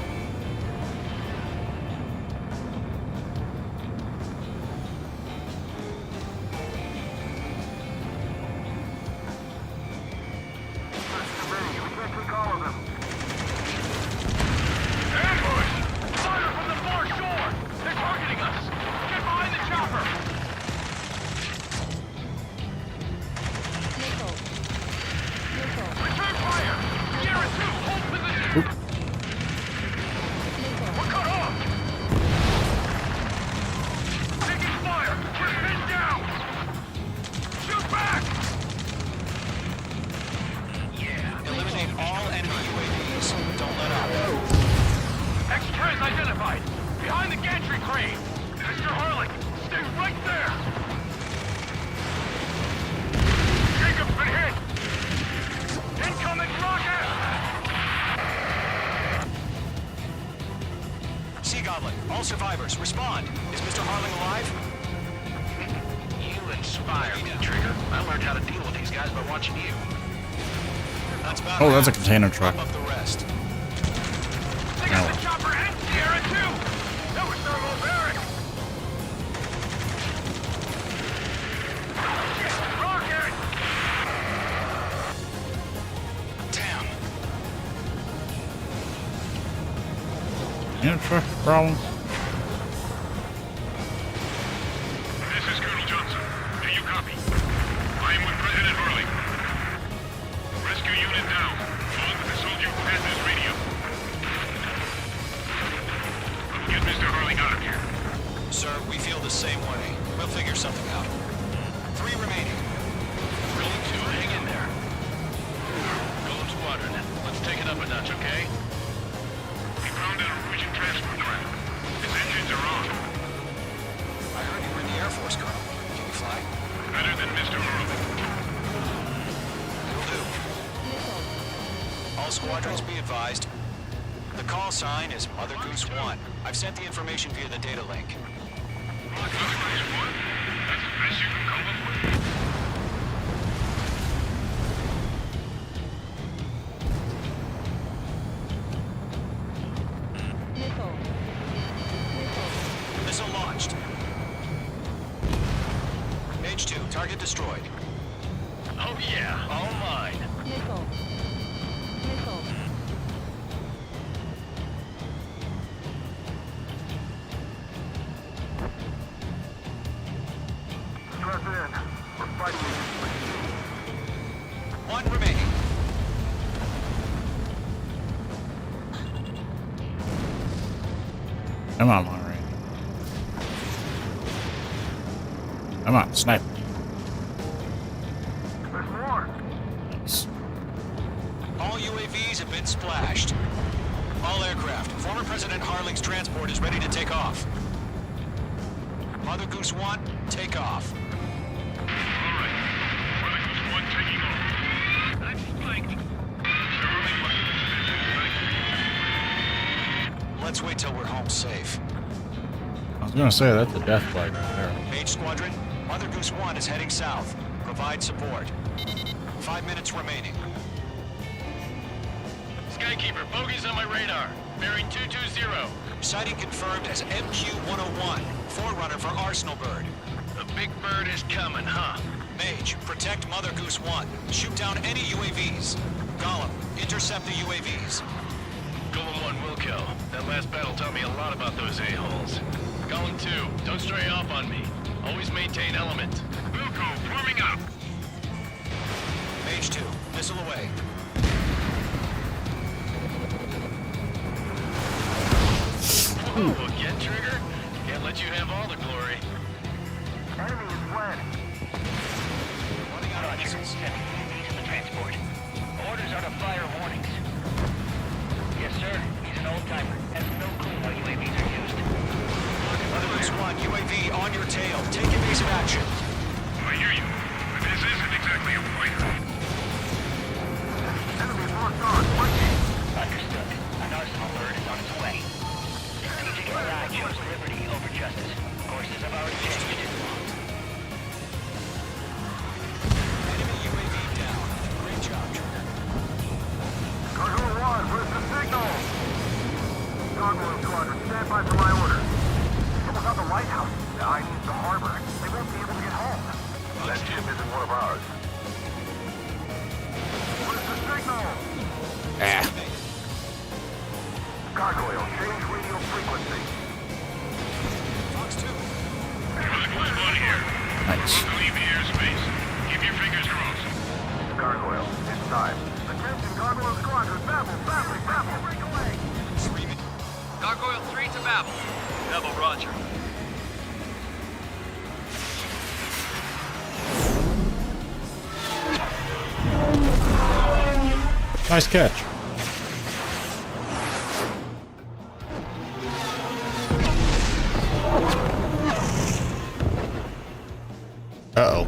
All survivors, respond. Is Mr. Harling alive? You inspire me, Trigger. I learned how to deal with these guys by watching you. That's about Oh, that's a container truck. Wrap up the rest. They got the chopper and Sierra too! That was thermobaric! Shit! Rocket! Damn. Yeah, truck problem. This is Colonel Johnson. Do you copy? I am with President Harling. Rescue unit down. Along with the soldier who has this radio. We'll get Mr. Harling out of here. Sir, we feel the same way. We'll figure something out. 3 remaining. Going to hang in there. Golem Squadron, let's take it up a notch, okay? We found a Norwegian transport craft. His engines are on. I heard you were in the Air Force, Colonel. Can you fly? Better than Mr. Harling. Will do. All squadrons be advised. The call sign is Mother Goose 1. I've sent the information via the data link. That's the best you can come up with? Missile launched. Mage 2, target destroyed. Oh yeah, all mine. Stress in. We're fighting against One remaining. Come on, Monterey. Come on, sniper. There's more. Nice. All UAVs have been splashed. All aircraft. Former President Harling's transport is ready to take off. Mother Goose 1, take off. All right. Mother Goose 1 taking off. I'm flanked. Let's wait till we're home safe. I was gonna say that's a death flag right there. Mage Squadron, Mother Goose 1 is heading south. Provide support. 5 minutes remaining. Skykeeper, bogeys on my radar. Bearing 220. Sighting confirmed as MQ-101, forerunner for Arsenal Bird. The big bird is coming, huh? Mage, protect Mother Goose 1. Shoot down any UAVs. Gollum, intercept the UAVs. Golem 1 will kill. That last battle taught me a lot about those a-holes. Golem 2, don't stray off on me. Always maintain element. Wilco, forming up. Mage 2, missile away. Whoa, again, Trigger? Can't let you have all the glory. Enemy is landing. Running out of missiles. He's in the transport. Orders are to fire warnings. Yes, sir. He's an old-timer. Has no clue how UAVs are used. Mother Goose 1, UAV on your tail. Take evasive action. I hear you. But this isn't exactly a fighter. Enemy locked on. Fighting. Understood. An Arsenal bird is on its way. Strategic AI chose liberty over justice. Courses have already changed. Enemy UAV down. Great job, Trigger. Cargo 1, where's the signal? Gargoyle Squadron, stand by for my orders. Someone's at the lighthouse. The I need the harbor. They won't be able to get home. That ship isn't one of ours. Where's the signal? Gargoyle, change radio frequency. Fox 2. Gargoyle Squad here. Nice. Don't leave the airspace. Keep your fingers crossed. Gargoyle, it's time. Attention, Gargoyle Squadron. Babel, babel, babel. Break away. Gargoyle 3 to Babel. Neville, roger. Nice catch. Uh-oh.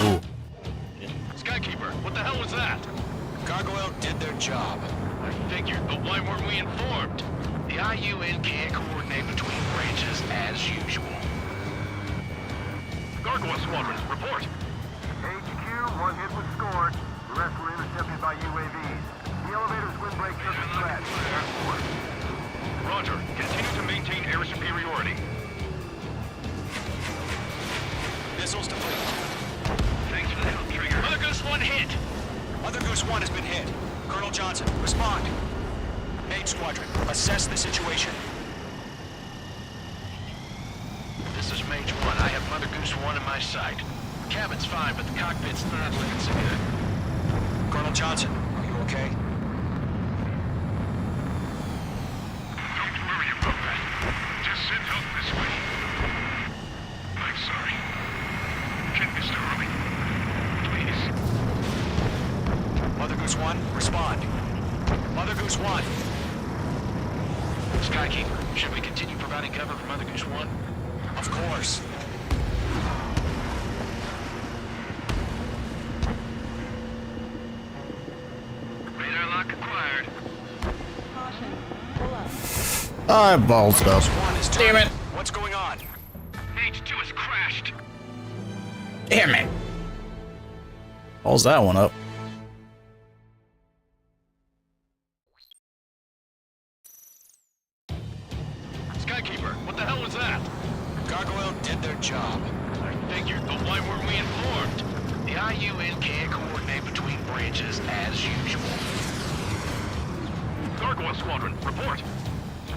Ooh. Skykeeper, what the hell was that? Gargoyle did their job. I figured, but why weren't we informed? The IUN can't coordinate between branches as usual. Gargoyle Squadron, report. HQ, one hit was scored. The rest were intercepted by UAVs. The elevator's windbreak took a scratch. Roger. Continue to maintain air superiority. Missiles depleted. Thanks for the help, Trigger. Mother Goose 1 hit! Mother Goose 1 has been hit. Colonel Johnson, respond. Mage Squadron, assess the situation. This is Mage 1. I have Mother Goose 1 in my sight. Cabin's fine, but the cockpit's not looking so good. Colonel Johnson, are you okay? Don't worry about that. Just send help this way. I'm sorry. Get Mr. Early. Please. Mother Goose 1, respond. Mother Goose 1. Skykeeper, should we continue providing cover for Mother Goose 1? Of course. Radar lock acquired. I balls it up. Damn it! What's going on? Mage 2 has crashed. Damn it. Balls that one up. Skykeeper, what the hell was that? Gargoyle did their job. I figured, but why weren't we informed? The IUN can't coordinate between branches as usual. Gargoyle Squadron, report.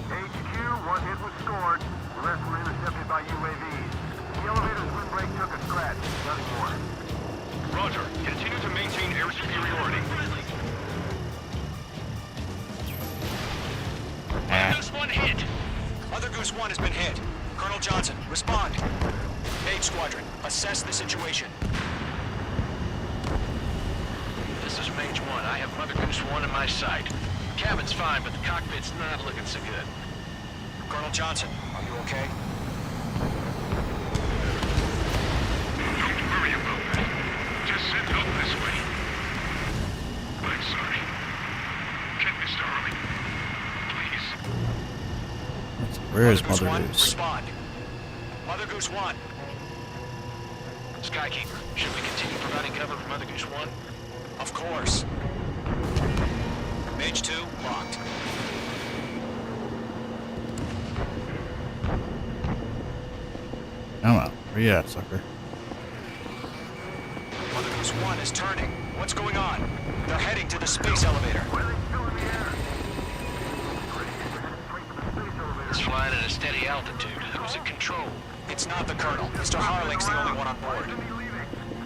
HQ, one hit was scored. The rest were intercepted by UAVs. The elevator's windbreak took a scratch. Nothing more. Roger. Continue to maintain air superiority. Goose 1 hit. Mother Goose 1 has been hit. Colonel Johnson, respond. Mage Squadron, assess the situation. This is Mage 1. I have Mother Goose 1 in my sight. Cabin's fine, but the cockpit's not looking so good. Colonel Johnson, are you okay? Don't worry about that. Just send help this way. I'm sorry. Get Mr. Harley. Please. Where is Mother Goose Mother 1, Goose? respond. Mother Goose 1. Skykeeper, should we continue providing cover for Mother Goose 1? Of course. Mage 2, locked. Come on. Where you at, sucker? Mother Goose 1 is turning. What's going on? They're heading to the space elevator. It's flying at a steady altitude. Who's in control? It's not the Colonel. Mr. Harling's the only one on board.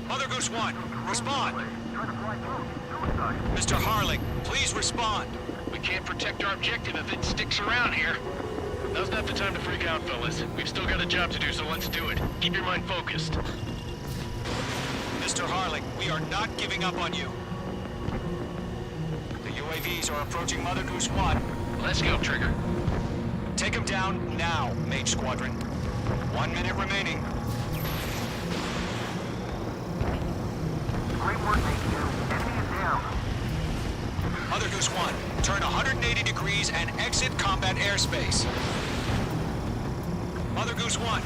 Mother Goose 1, respond. Mr. Harling, please respond. We can't protect our objective if it sticks around here. Now's not the time to freak out, fellas. We've still got a job to do, so let's do it. Keep your mind focused. Mr. Harling, we are not giving up on you. The UAVs are approaching Mother Goose 1. Let's go, Trigger. Take them down now, Mage Squadron. 1 minute remaining. Great work, HQ. Enemy is down. Mother Goose 1, turn 180 degrees and exit combat airspace. Mother Goose 1,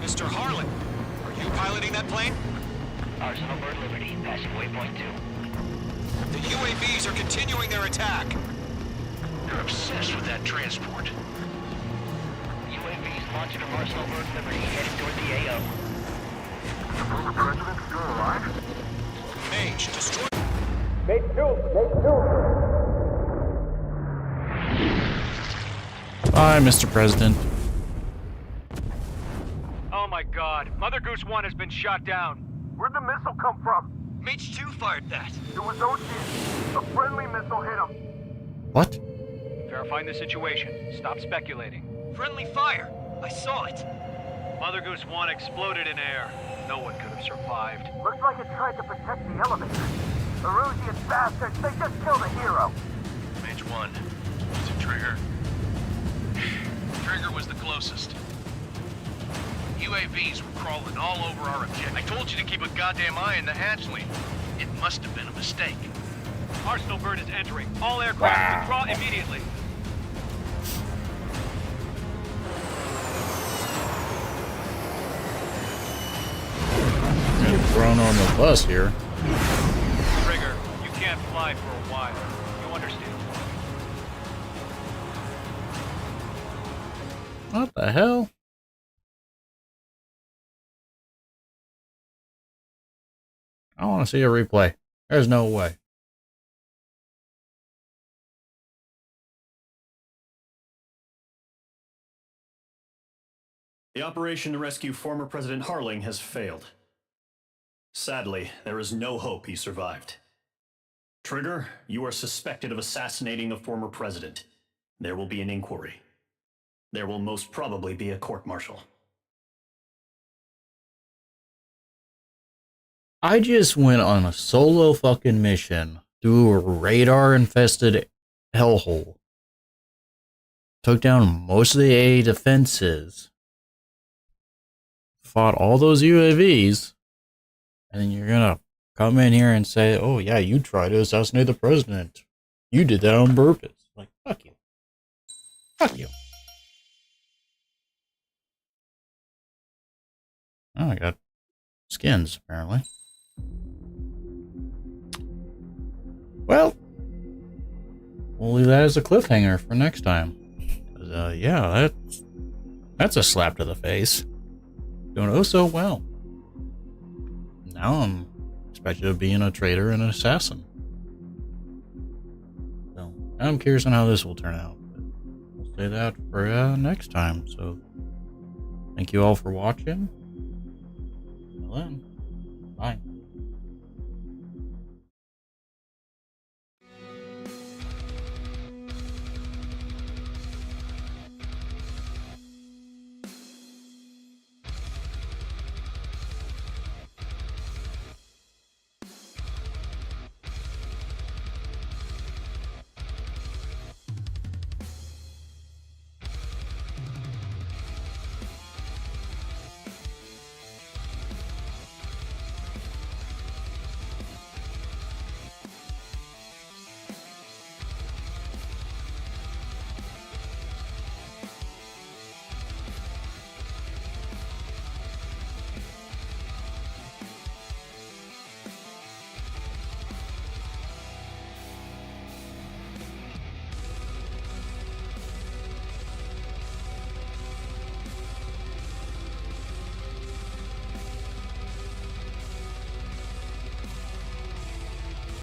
Mr. Harlan, are you piloting that plane? Arsenal Bird Liberty, passing waypoint 2. The UAVs are continuing their attack. You're obsessed with that transport. UAVs launching from Arsenal Bird Liberty, heading toward the AO. The former president still alive? Mage, destroy... Bye, Mr. President. Oh my god. Mother Goose 1 has been shot down. Where'd the missile come from? Mage 2 fired that. It was Ocean. A friendly missile hit him. What? Verifying the situation. Stop speculating. Friendly fire! I saw it! Mother Goose 1 exploded in air. No one could have survived. Looks like it tried to protect the elevator. Erusian bastards, they just killed a hero. Mage 1. Is it Trigger? Trigger was the closest. UAVs were crawling all over our objective. I told you to keep a goddamn eye on the hatchling. It must have been a mistake. Arsenal Bird is entering. All aircraft withdraw immediately. Getting thrown on the bus here. Trigger, you can't fly for a while. You understand? What the hell? I want to see a replay. There's no way. The operation to rescue former President Harling has failed. Sadly, there is no hope he survived. Trigger, you are suspected of assassinating the former president. There will be an inquiry. There will most probably be a court-martial. I just went on a solo fucking mission through a radar-infested hellhole. Took down most of the A defenses. Fought all those UAVs. And then you're gonna come in here and say, oh yeah, you tried to assassinate the president. You did that on purpose. Like, fuck you. Fuck you. Oh, I got skins, apparently. Well, we'll leave that as a cliffhanger for next time. Yeah, that's a slap to the face. Doing oh so well. Now I'm expected of being a traitor and an assassin. So I'm curious on how this will turn out. But we'll say that for next time. So thank you all for watching. Well then, bye.